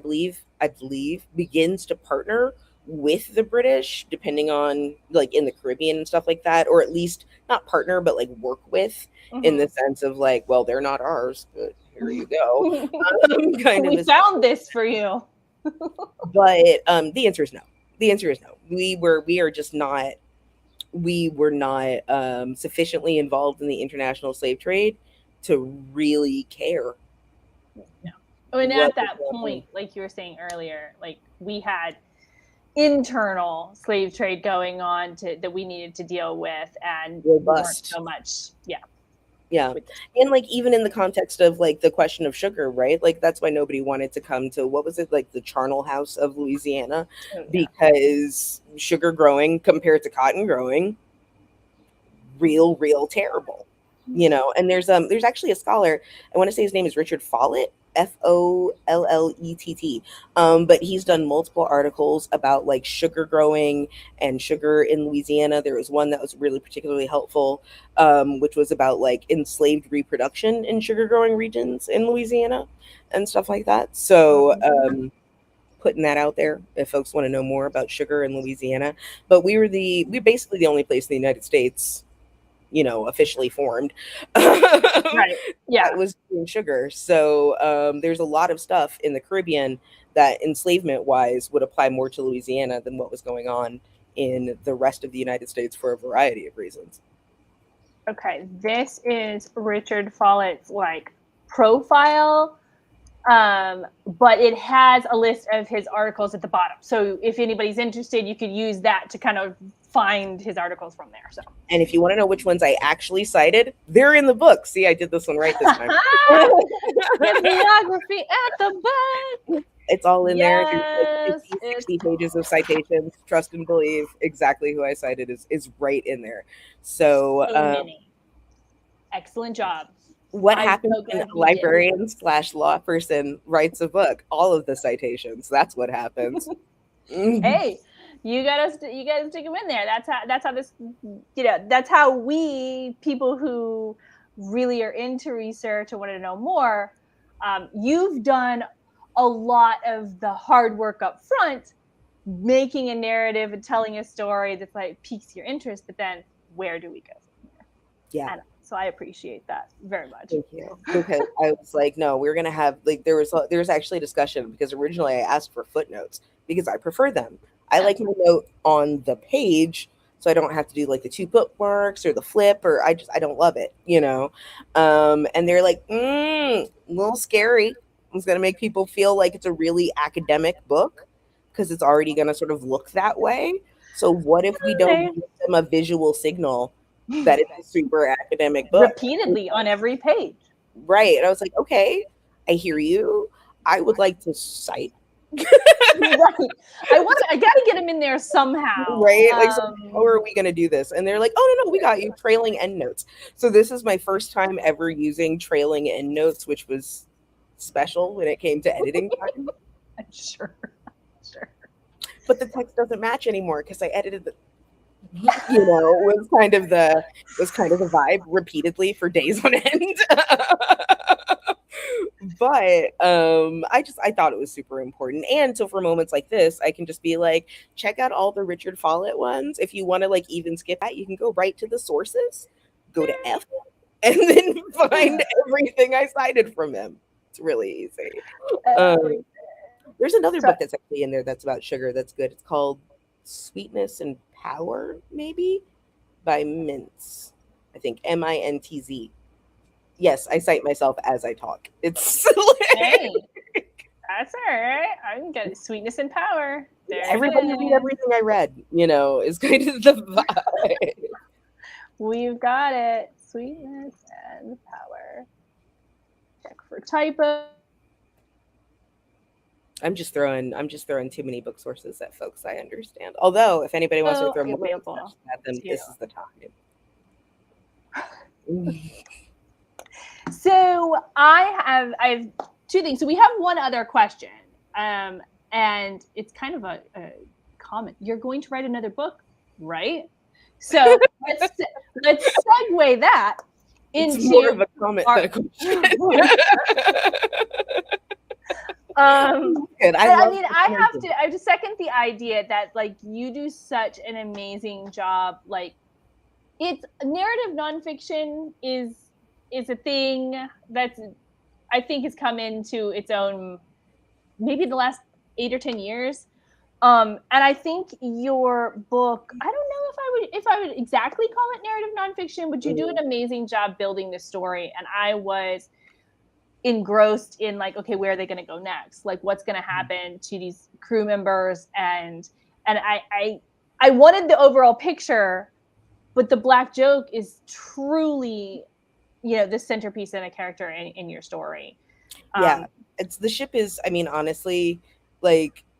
believe begins to partner with the British, depending on like in the Caribbean and stuff like that, or at least not partner, but like work with, in the sense of like, well, they're not ours, but here you go. We found this for you. But the answer is no. The answer is no. We were not sufficiently involved in the international slave trade to really care. No. I mean, at that point, like you were saying earlier, like we had internal slave trade going on that we needed to deal with, and robust so much. Yeah. And like even in the context of like the question of sugar, right? Like that's why nobody wanted to come to, what was it, like the charnel house of Louisiana, because sugar growing compared to cotton growing, real terrible, you know. And there's actually a scholar, I want to say his name is Richard Follett, Follett, but he's done multiple articles about like sugar growing and sugar in Louisiana. There was one that was really particularly helpful, which was about like enslaved reproduction in sugar growing regions in Louisiana and stuff like that. So putting that out there if folks want to know more about sugar in Louisiana. But we're basically the only place in the United States, officially formed Right. Yeah. that was doing sugar. So there's a lot of stuff in the Caribbean that enslavement wise would apply more to Louisiana than what was going on in the rest of the United States for a variety of reasons. Okay, this is Richard Follett's profile, but it has a list of his articles at the bottom. So if anybody's interested, you could use that to kind of find his articles from there. So, and if you want to know which ones I actually cited, they're in the book. See, I did this one right this time. Bibliography at the back. It's all in there. Yes, 60 pages of citations. Trust and believe. Exactly who I cited is right in there. So many. Excellent job. What happens when a librarian / law person writes a book? All of the citations. That's what happens. Hey, you gotta stick them in there. That's how this, that's how we, people who really are into research and want to know more, you've done a lot of the hard work up front, making a narrative and telling a story that piques your interest, but then where do we go from here? Yeah. So I appreciate that very much. Thank you. Because I was like, no, we're gonna have there was actually a discussion, because originally I asked for footnotes because I prefer them. I like my note on the page, so I don't have to do the 2 bookmarks or the flip, or I don't love it, And they're like, a little scary. It's gonna make people feel like it's a really academic book because it's already gonna sort of look that way. So what if we don't give them a visual signal that it's a super academic book repeatedly on every page? Right. And I was like, okay, I hear you. I would like to cite. Right. I gotta get them in there somehow. Right. So how are we gonna do this? And they're like, oh no, we got you. Trailing endnotes. So this is my first time ever using trailing endnotes, which was special when it came to editing time. Sure. But the text doesn't match anymore because I edited the was kind of the vibe repeatedly for days on end. But I thought it was super important. And so for moments like this, I can just be like, check out all the Richard Follett ones. If you want to even skip that, you can go right to the sources, go to F, and then find everything I cited from him. It's really easy. There's another book that's actually in there that's about sugar that's good. It's called Sweetness and Power, maybe, by Mintz. I think Mintz. Yes, I cite myself as I talk. It's hey, that's all right. I can get Sweetness and Power. Everybody read everything I read, is kind of the vibe. We've got it. Sweetness and Power. Check for typo. I'm just throwing too many book sources at folks I understand. Although, if anybody wants to throw more at them, this is the time. So I have 2 things. So we have one other question, and it's kind of a comment. You're going to write another book, right? So let's segue that into more of a comment than a question. I have to second the idea that you do such an amazing job. It's narrative nonfiction is a thing that's, I think, has come into its own maybe the last 8 or 10 years. And I think your book, I don't know if I would exactly call it narrative nonfiction, but you do an amazing job building the story. And I was engrossed in okay, where are they going to go next? What's going to happen to these crew members? And I wanted the overall picture, but the Black joke is truly, the centerpiece and a character in your story. It's the ship is, honestly,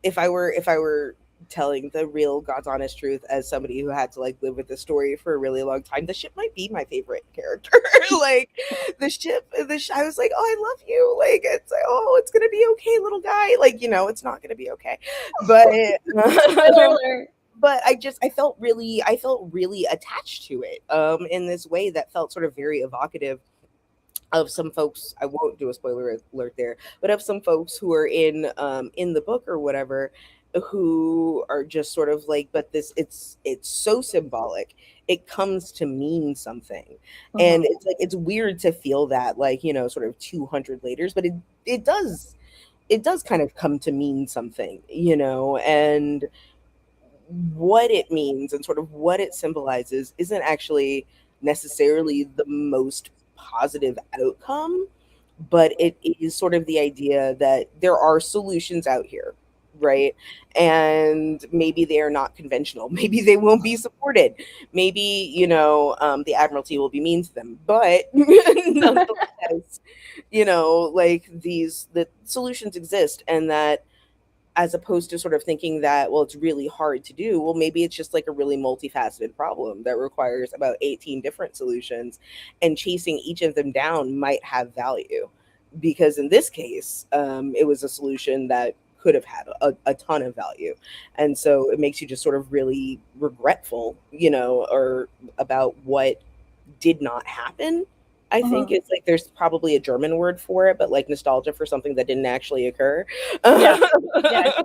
if I were telling the real God's honest truth as somebody who had to live with this story for a really long time, the ship might be my favorite character. The ship, I was like, oh, I love you. It's like, oh, it's gonna be okay, little guy. It's not gonna be okay. But but I felt really attached to it in this way that felt sort of very evocative of some folks, I won't do a spoiler alert there, but of some folks who are in the book or whatever, who are just sort of like, but this, it's so symbolic, it comes to mean something. And Mhm. it's like, it's weird to feel that, like, you know, sort of 200 later, but it does kind of come to mean something, you know. And what it means and sort of what it symbolizes isn't actually necessarily the most positive outcome, but it is sort of the idea that there are solutions out here, right? And maybe they are not conventional. Maybe they won't be supported. Maybe, you know, the Admiralty will be mean to them, but nonetheless, you know, like the solutions exist, and that, as opposed to sort of thinking that, well, it's really hard to do, well, maybe it's just like a really multifaceted problem that requires about 18 different solutions, and chasing each of them down might have value, because in this case, it was a solution that could have had a ton of value. And so it makes you just sort of really regretful, you know, or about what did not happen. I think Mhm. it's like there's probably a German word for it, but like nostalgia for something that didn't actually occur. Yeah. Yeah.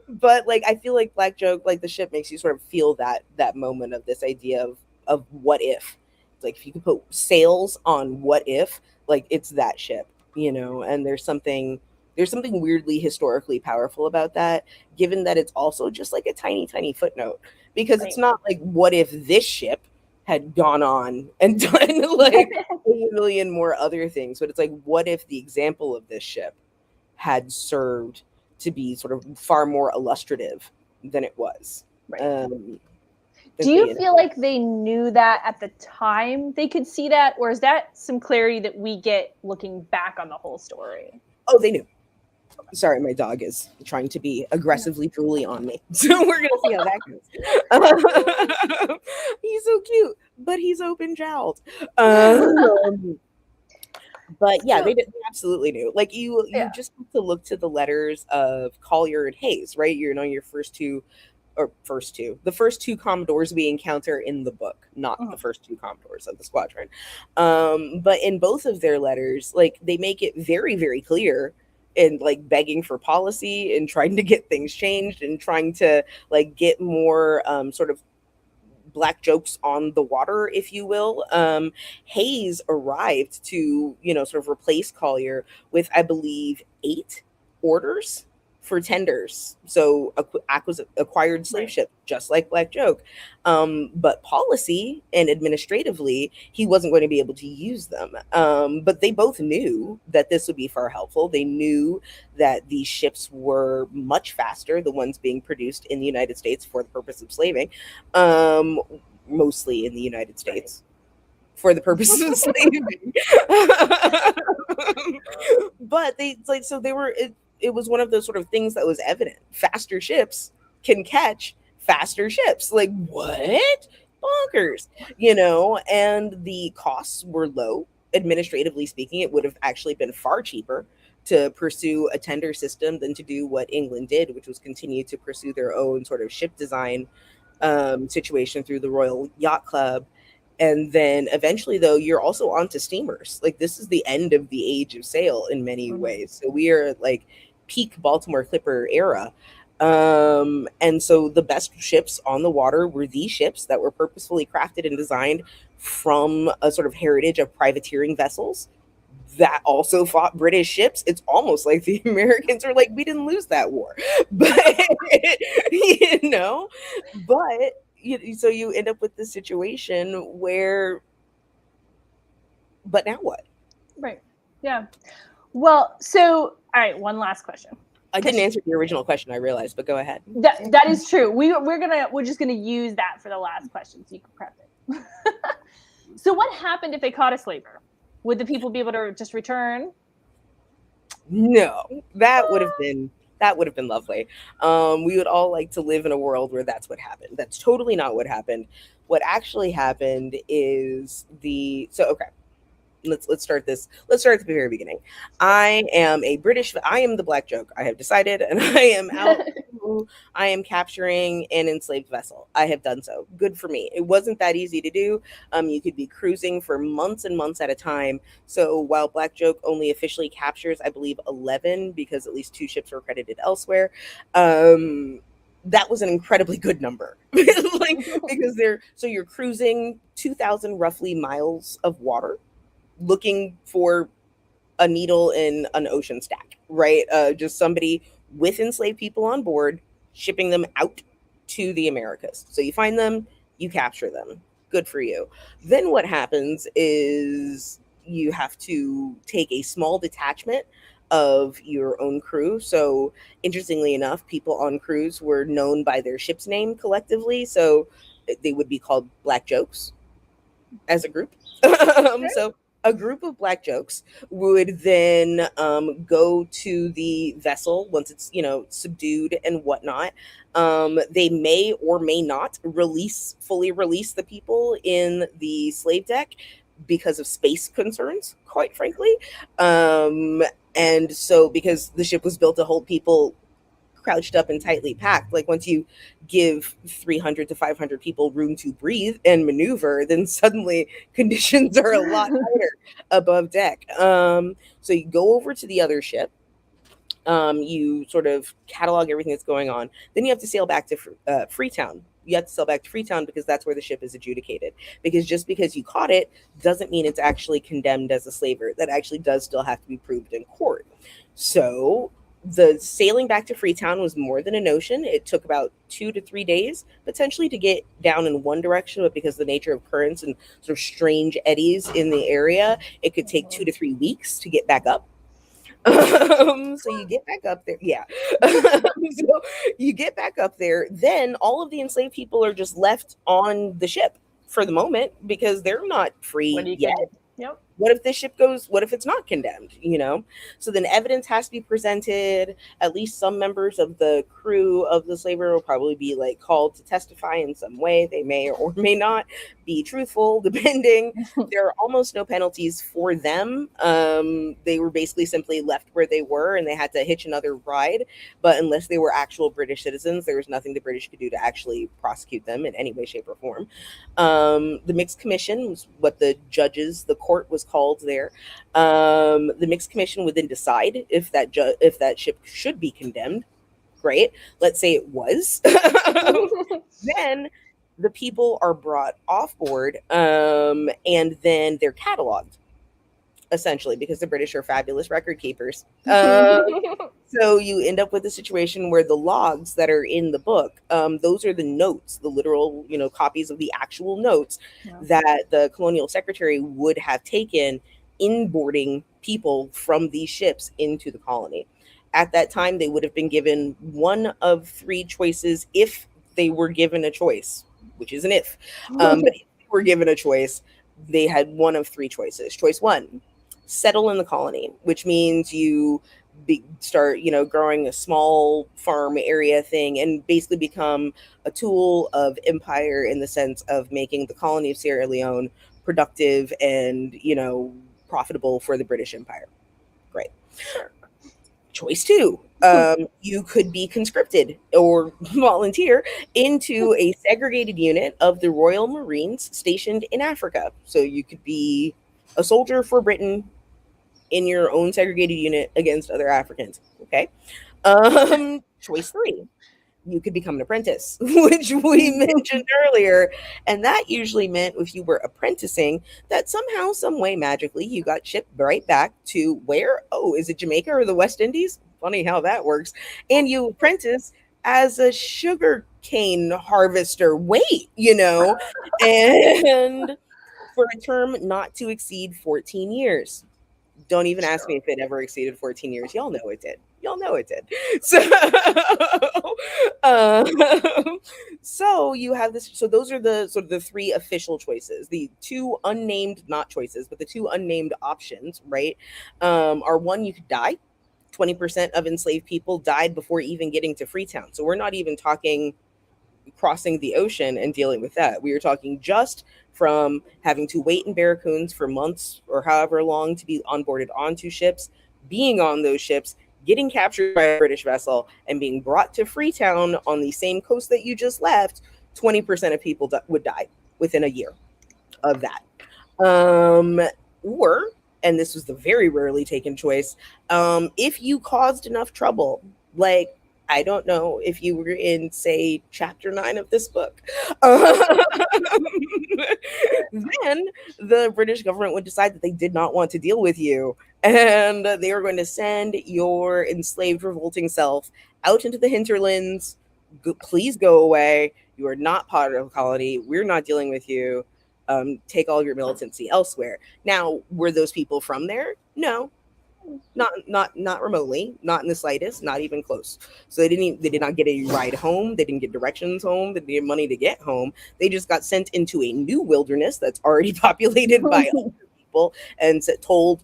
But like I feel like Black Joke, like the ship, makes you sort of feel that moment of this idea of what if. It's like if you could put sails on what if, like it's that ship, you know. And there's something weirdly historically powerful about that, given that it's also just like a tiny, tiny footnote. Because it's Right. not like what if this ship had gone on and done like a million more other things, but it's like what if the example of this ship had served to be sort of far more illustrative than it was. Right. Um, Do that you they feel like they knew that at the time they could see that, or is that some clarity that we get looking back on the whole story? Oh, they knew. Sorry, my dog is trying to be aggressively drooly on me. So we're gonna see how that goes. He's so cute, but he's open jowled. Um, but yeah, So, they absolutely knew. Like you yeah. just have to look to the letters of Collier and Hayes, right? You know, your the first two Commodores we encounter in the book, not the Mhm. first two Commodores of the squadron. But in both of their letters, like they make it very, very clear, and like begging for policy and trying to get things changed and trying to like get more sort of black jokes on the water, if you will. Hayes arrived to, you know, sort of replace Collier with, I believe, 8 orders for tenders. So acquired slave Right. ship, just like Black Joke. But policy and administratively, he wasn't going to be able to use them. But they both knew that this would be far helpful. They knew that these ships were much faster, the ones being produced in the United States for the purpose of slaving, um, mostly in the United Right. States for the purposes of slaving. But they like so they were it was one of those sort of things that was evident. Faster ships can catch faster ships. Like what? Bonkers, you know, and the costs were low. Administratively speaking, it would have actually been far cheaper to pursue a tender system than to do what England did, which was continue to pursue their own sort of ship design situation through the Royal Yacht Club. And then eventually, though, you're also onto steamers. Like this is the end of the age of sail in many Mhm. ways. So we are like peak Baltimore Clipper era. And so the best ships on the water were these ships that were purposefully crafted and designed from a sort of heritage of privateering vessels that also fought British ships. It's almost like the Americans are like, we didn't lose that war, but you know, but so you end up with this situation where, but now what? Right. Yeah. Well, so all right, one last question. I didn't Because answer the original question, I realized, but go ahead. that is true. We're just gonna use that for the last question so you can prep it. So what happened if they caught a slaver? Would the people be able to just return? No, that would have been lovely. We would all like to live in a world where that's what happened. That's totally not what happened. What actually happened is the so okay. let's start this. Let's start at the very beginning. I am the black joke. I have decided, and I am capturing an enslaved vessel. I have done so. Good for me. It wasn't that easy to do. You could be cruising for months and months at a time. So while Black Joke only officially captures, I believe, 11, because at least 2 ships were credited elsewhere, that was an incredibly good number. Like, because you're cruising 2,000 roughly miles of water looking for a needle in an ocean stack, right? Just somebody with enslaved people on board, shipping them out to the Americas. So you find them, you capture them. Good for you. Then what happens is you have to take a small detachment of your own crew. So interestingly enough, people on crews were known by their ship's name collectively. So they would be called Black Jokes as a group. So a group of Black Jokes would then go to the vessel once it's subdued and whatnot. They may or may not fully release the people in the slave deck because of space concerns, quite frankly. And so because the ship was built to hold people crouched up and tightly packed, like once you give 300 to 500 people room to breathe and maneuver, then suddenly conditions are a lot tighter above deck. So you go over to the other ship, you sort of catalog everything that's going on, then you have to sail back to Freetown. You have to sail back to Freetown because that's where the ship is adjudicated. Because just because you caught it doesn't mean it's actually condemned as a slaver. That actually does still have to be proved in court. So the sailing back to Freetown was more than a notion. It took about 2 to 3 days potentially to get down in one direction, but because of the nature of currents and sort of strange eddies in the area, it could take 2 to 3 weeks to get back up. So you get back up there. Yeah. So you get back up there. Then all of the enslaved people are just left on the ship for the moment because they're not free yet. Yep. What if this ship goes, what if it's not condemned, So then evidence has to be presented. At least some members of the crew of the slaver will probably be called to testify in some way. They may or may not be truthful, depending. There are almost no penalties for them. They were basically simply left where they were and they had to hitch another ride. But unless they were actual British citizens, there was nothing the British could do to actually prosecute them in any way, shape, or form. The mixed commission was what the court was called there. The mixed commission would then decide if that ship should be condemned. Great. Let's say it was. Then the people are brought off board, and then they're cataloged, essentially, because the British are fabulous record keepers. So you end up with a situation where the logs that are in the book, those are the notes, the literal, copies of the actual notes that the colonial secretary would have taken in boarding people from these ships into the colony. At that time, they would have been given one of 3 choices if they were given a choice, which is an if. But if they were given a choice, they had one of 3 choices. Choice 1, settle in the colony, which means you start growing a small farm area thing and basically become a tool of empire in the sense of making the colony of Sierra Leone productive and profitable for the British Empire. Great. Choice 2, you could be conscripted or volunteer into a segregated unit of the Royal Marines stationed in Africa. So you could be a soldier for Britain in your own segregated unit against other Africans. Okay. Choice 3, you could become an apprentice, which we mentioned earlier. And that usually meant if you were apprenticing, that somehow, some way, magically, you got shipped right back to where? Oh, is it Jamaica or the West Indies? Funny how that works. And you apprentice as a sugar cane harvester. Wait, and for a term not to exceed 14 years. Don't even ask me if it ever exceeded 14 years. Y'all know it did. So, so you have this. So those are the sort of the 3 official choices. The 2 unnamed, not choices, but the 2 unnamed options, right? Are 1, you could die. 20% of enslaved people died before even getting to Freetown. So we're not even talking crossing the ocean and dealing with that. We are talking just from having to wait in barracoons for months or however long to be onboarded onto ships, being on those ships, getting captured by a British vessel, and being brought to Freetown on the same coast that you just left. 20% of people would die within a year of that. Or, and this was the very rarely taken choice, if you caused enough trouble, like, I don't know if you were in, say, chapter 9 of this book, then the British government would decide that they did not want to deal with you, and they were going to send your enslaved, revolting self out into the hinterlands. Please go away. You are not part of the colony. We're not dealing with you. Take all of your militancy elsewhere. Now, were those people from there? No, not remotely, not in the slightest, not even close. So they did not get a ride home. They didn't get directions home. They didn't get money to get home. They just got sent into a new wilderness that's already populated by other people and told,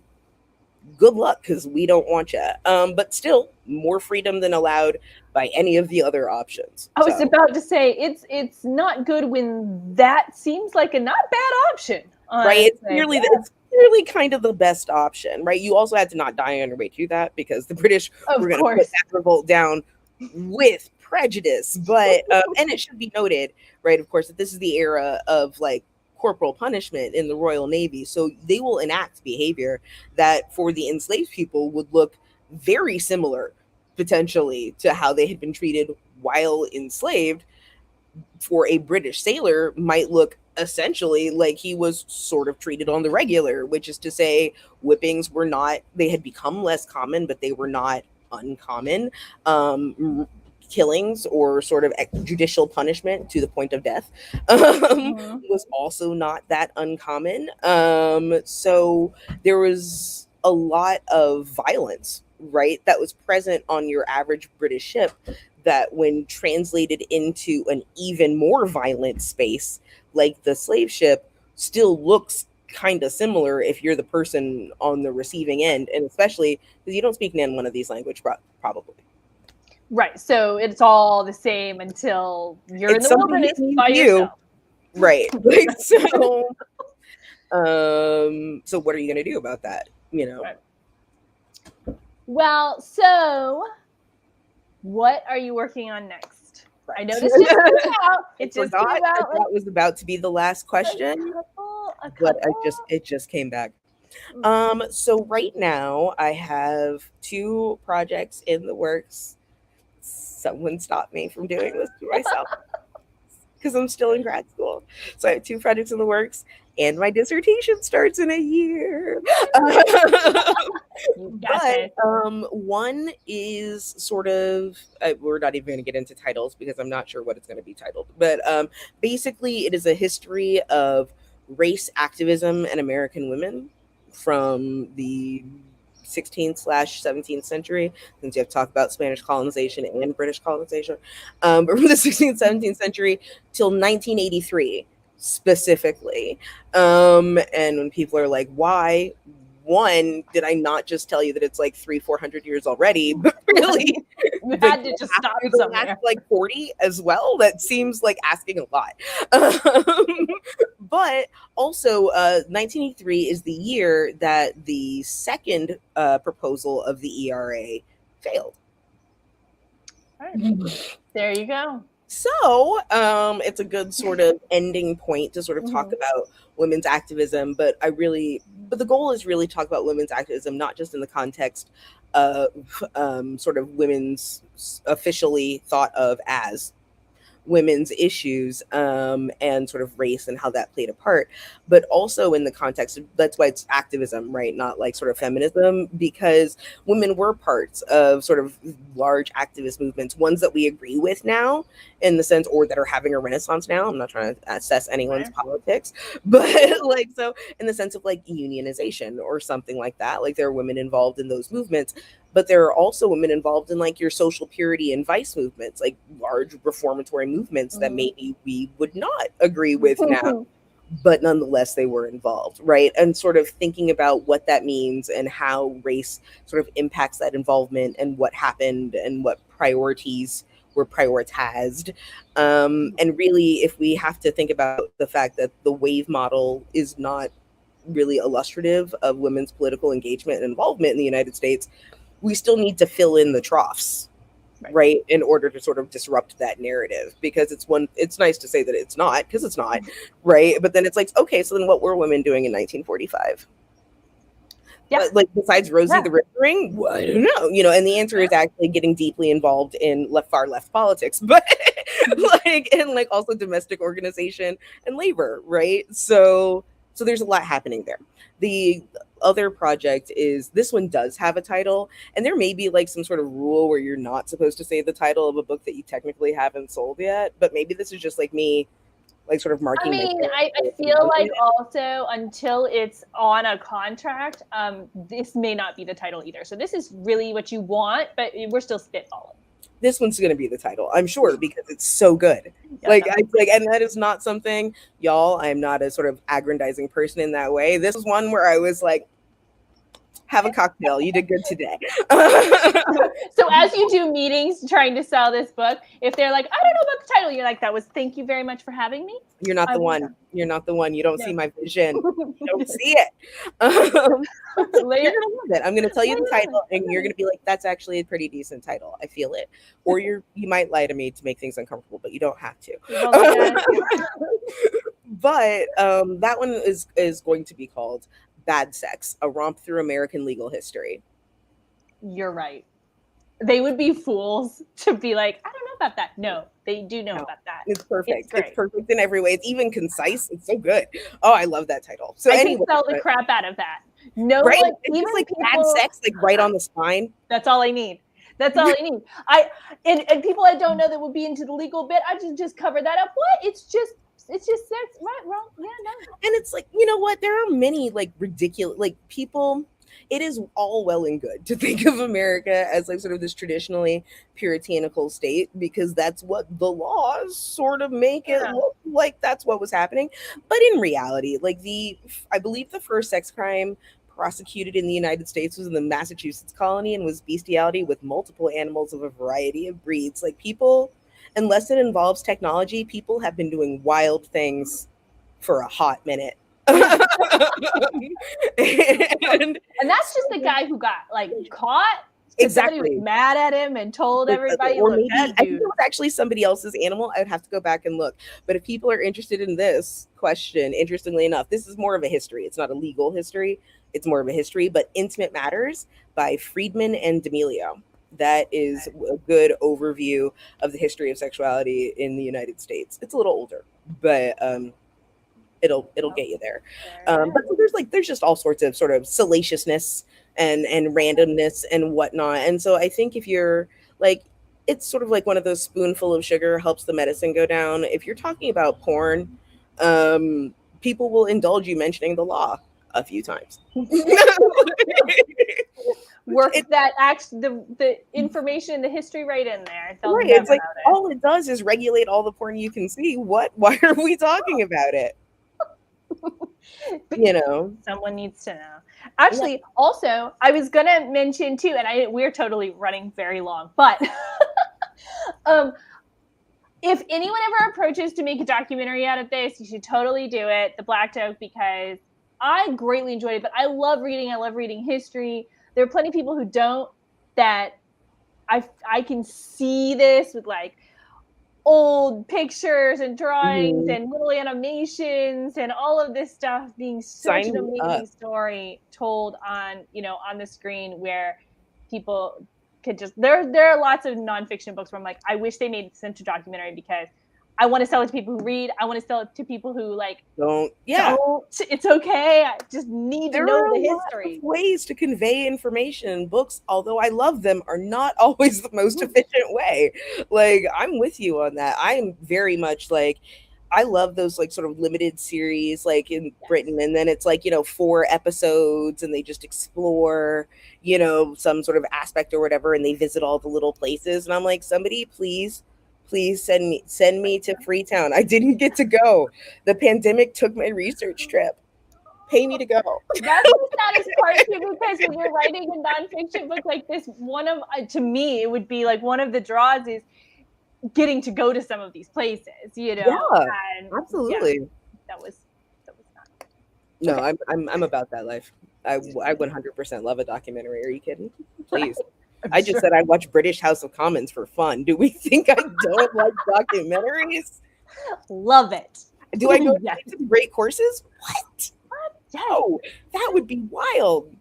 good luck, because we don't want you. But still, more freedom than allowed by any of the other options. I was about to say, it's not good when that seems like a not bad option. Right? It's clearly kind of the best option, right? You also had to not die on your way to that, because the British were going to put that revolt down with prejudice. But and it should be noted, right, of course, that this is the era of like corporal punishment in the Royal Navy. So they will enact behavior that for the enslaved people would look very similar potentially to how they had been treated while enslaved. For a British sailor might look essentially like he was sort of treated on the regular, which is to say whippings were not, they had become less common, but they were not uncommon. Killings or sort of judicial punishment to the point of death was also not that uncommon. So there was a lot of violence, right, that was present on your average British ship, that when translated into an even more violent space like the slave ship still looks kind of similar if you're the person on the receiving end, and especially because you don't speak one of these language probably. Right, so it's all the same until you're in the wilderness by yourself. Right. Like, so so what are you going to do about that, you know? Right. Well, so what are you working on next? Right. I noticed it just came out. That was about to be the last question, but it just came back. So right now I have 2 projects in the works. Someone stopped me from doing this to myself because I'm still in grad school. So I have 2 projects in the works, and my dissertation starts in a year. But one is sort of, we're not even going to get into titles because I'm not sure what it's going to be titled. But basically, it is a history of race activism and American women from the 16th/17th century, since you have to talk about Spanish colonization and British colonization, but from the 16th, 17th century till 1983 specifically. And when people are like, why? One, did I not just tell you that it's like 300-400 years already? But really, you had to just stop somewhere. Last, like 40 as well. That seems like asking a lot. But also, 1983 is the year that the second proposal of the ERA failed. Right. There you go. So it's a good sort of ending point to sort of talk about women's activism, but the goal is really to talk about women's activism, not just in the context of sort of women's officially thought of as women's issues and sort of race and how that played a part, but also in the context of, that's why it's activism, right? Not like sort of feminism, because women were parts of sort of large activist movements, ones that we agree with now in the sense, or that are having a renaissance now. I'm not trying to assess anyone's politics, but like, so in the sense of like unionization or something like that, like there are women involved in those movements. But there are also women involved in like your social purity and vice movements, like large reformatory movements that maybe we would not agree with now, but nonetheless they were involved, right? And sort of thinking about what that means and how race sort of impacts that involvement and what happened and what priorities were prioritized. And really, if we have to think about the fact that the wave model is not really illustrative of women's political engagement and involvement in the United States, we still need to fill in the troughs, right, in order to sort of disrupt that narrative. Because it's nice to say that it's not, because it's not, right? But then it's like, okay, so then what were women doing in 1945? Yeah. Like, besides Rosie the Riveting, I don't know, and the answer is actually getting deeply involved in far left politics, but like also domestic organization and labor, right? So there's a lot happening there. The other project is, this one does have a title, and there may be like some sort of rule where you're not supposed to say the title of a book that you technically haven't sold yet, but maybe this is just like me, like sort of marking. I mean, I feel like also until it's on a contract, this may not be the title either. So this is really what you want, but we're still spitballing. This one's going to be the title, I'm sure, because it's so good. And that is not something, y'all, I'm not a sort of aggrandizing person in that way. This was one where I was like, have a cocktail. You did good today. So as you do meetings trying to sell this book, if they're like, I don't know about the title, you're like, thank you very much for having me. You're not the one. You're not the one. You don't see my vision. You don't see it. You're going to love it. I'm going to tell you the title, and you're going to be like, that's actually a pretty decent title. I feel it. Or you might lie to me to make things uncomfortable, but you don't have to. But that one is going to be called Bad Sex, A Romp Through American Legal History. You're right. They would be fools to be like, I don't know about that. No, they do know about that. It's perfect. It's perfect in every way. It's even concise. It's so good. Oh, I love that title. So I can sell the crap out of that. No, right? It's just like people, bad sex, like right on the spine. That's all I need. That's all I need. And people I don't know that would be into the legal bit, I just cover that up. What? It's just sex, right? Wrong? Yeah, no. And it's like, you know what? There are many like ridiculous, like people. It is all well and good to think of America as like sort of this traditionally puritanical state, because that's what the laws sort of make it look like that's what was happening. But in reality, like I believe the first sex crime prosecuted in the United States was in the Massachusetts colony and was bestiality with multiple animals of a variety of breeds. Like people, unless it involves technology, people have been doing wild things for a hot minute. And that's just the guy who got like caught. Exactly. Somebody was mad at him and told everybody. Or maybe I think it was actually somebody else's animal. I would have to go back and look. But if people are interested in this question, interestingly enough, this is more of a history. It's not a legal history. It's more of a history. But Intimate Matters by Friedman and D'Amelio. That is a good overview of the history of sexuality in the United States. It's a little older, but it'll get you there. But there's just all sorts of sort of salaciousness and randomness and whatnot. And so I think if you're like, it's sort of like one of those spoonful of sugar helps the medicine go down. If you're talking about porn, people will indulge you mentioning the law a few times. Work the information, the history right in there. Right. It's like all it does is regulate all the porn you can see. Why are we talking about it? Someone needs to know. Actually, also, I was gonna mention too, and we're totally running very long, but if anyone ever approaches to make a documentary out of this, you should totally do it. The Black Joke, because I greatly enjoyed it, but I love reading. I love reading history. There are plenty of people who don't, that I can see this with like old pictures and drawings and little animations and all of this stuff being such an amazing story told on the screen, where people could just there are lots of nonfiction books where I'm like, I wish they made such a documentary, because I want to sell it to people who read. I want to sell it to people who like don't. Yeah, it's okay. I just need to know the history. Ways to convey information in books, although I love them, are not always the most efficient way. Like, I'm with you on that. I'm very much like, I love those like sort of limited series like in Britain, and then it's like 4 episodes and they just explore some sort of aspect or whatever, and they visit all the little places, and I'm like, somebody please send me to Freetown. I didn't get to go. The pandemic took my research trip. Pay me to go. That's the saddest part too, because when you're writing a nonfiction book like this, to me, it would be like one of the draws is getting to go to some of these places, you know. Yeah, And absolutely. yeah, that was not. No, Okay. I'm about that life. I 100% love a documentary. Are you kidding? Please. I'm I just sure. said I watch British House of Commons for fun. Do we think I don't like documentaries? Love it. Do I go to Yes. some great courses? What? Yes. Oh, that would be wild.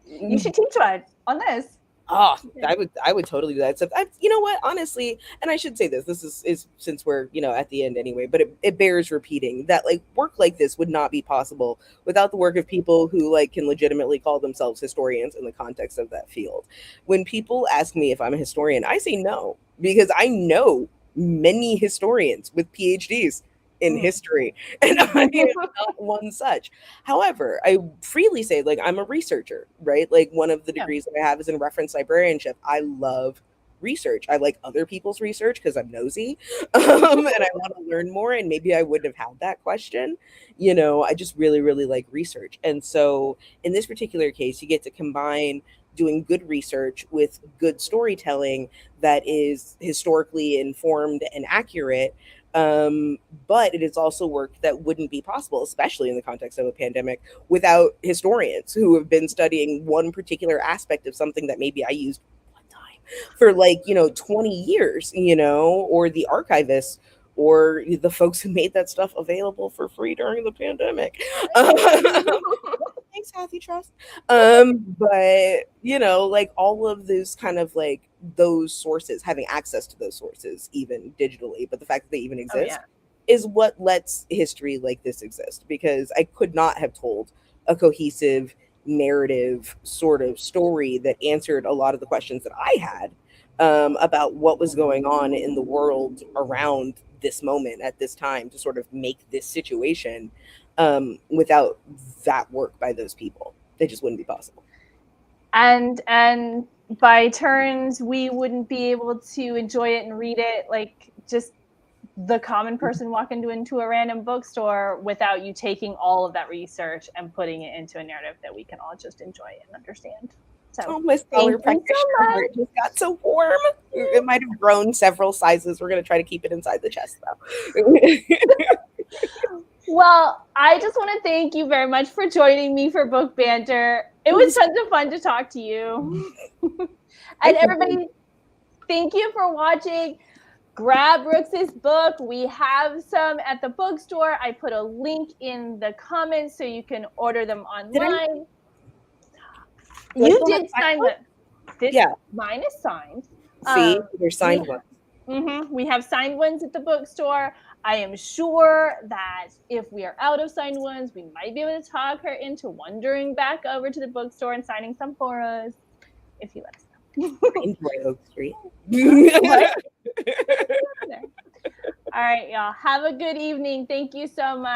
You should teach one on this. Oh, I would totally do that. So you know what, honestly, and I should say this is since we're, at the end anyway, but it bears repeating that like work like this would not be possible without the work of people who like can legitimately call themselves historians in the context of that field. When people ask me if I'm a historian, I say no, because I know many historians with PhDs in history, and I am not one such. However, I freely say, like, I'm a researcher, right? Like, one of the degrees that I have is in reference librarianship. I love research. I like other people's research because I'm nosy, and I want to learn more. And maybe I wouldn't have had that question. I just really, really like research. And so, in this particular case, you get to combine doing good research with good storytelling that is historically informed and accurate, but it is also work that wouldn't be possible, especially in the context of a pandemic, without historians who have been studying one particular aspect of something that maybe I used one time for like, 20 years, or the archivists or the folks who made that stuff available for free during the pandemic. Thanks, Happy Trust. But like all of those kind of like those sources, having access to those sources, even digitally, but the fact that they even exist is what lets history like this exist. Because I could not have told a cohesive narrative sort of story that answered a lot of the questions that I had about what was going on in the world around this moment at this time to sort of make this situation without that work by those people. It just wouldn't be possible. And by turns, we wouldn't be able to enjoy it and read it like just the common person walking into a random bookstore without you taking all of that research and putting it into a narrative that we can all just enjoy and understand. So, my scholar practitioner heart just got so warm. It might have grown several sizes. We're going to try to keep it inside the chest, though. Well, I just want to thank you very much for joining me for Book Banter. It was tons of fun to talk to you. And everybody, thank you for watching. Grab Rooks's book. We have some at the bookstore. I put a link in the comments so you can order them online. You did sign them. Mine is signed. See, they're signed ones. We have signed ones at the bookstore. I am sure that if we are out of signed ones, we might be able to talk her into wandering back over to the bookstore and signing some for us, if you let us know. Enjoy Oak Street. All right, y'all. Have a good evening. Thank you so much.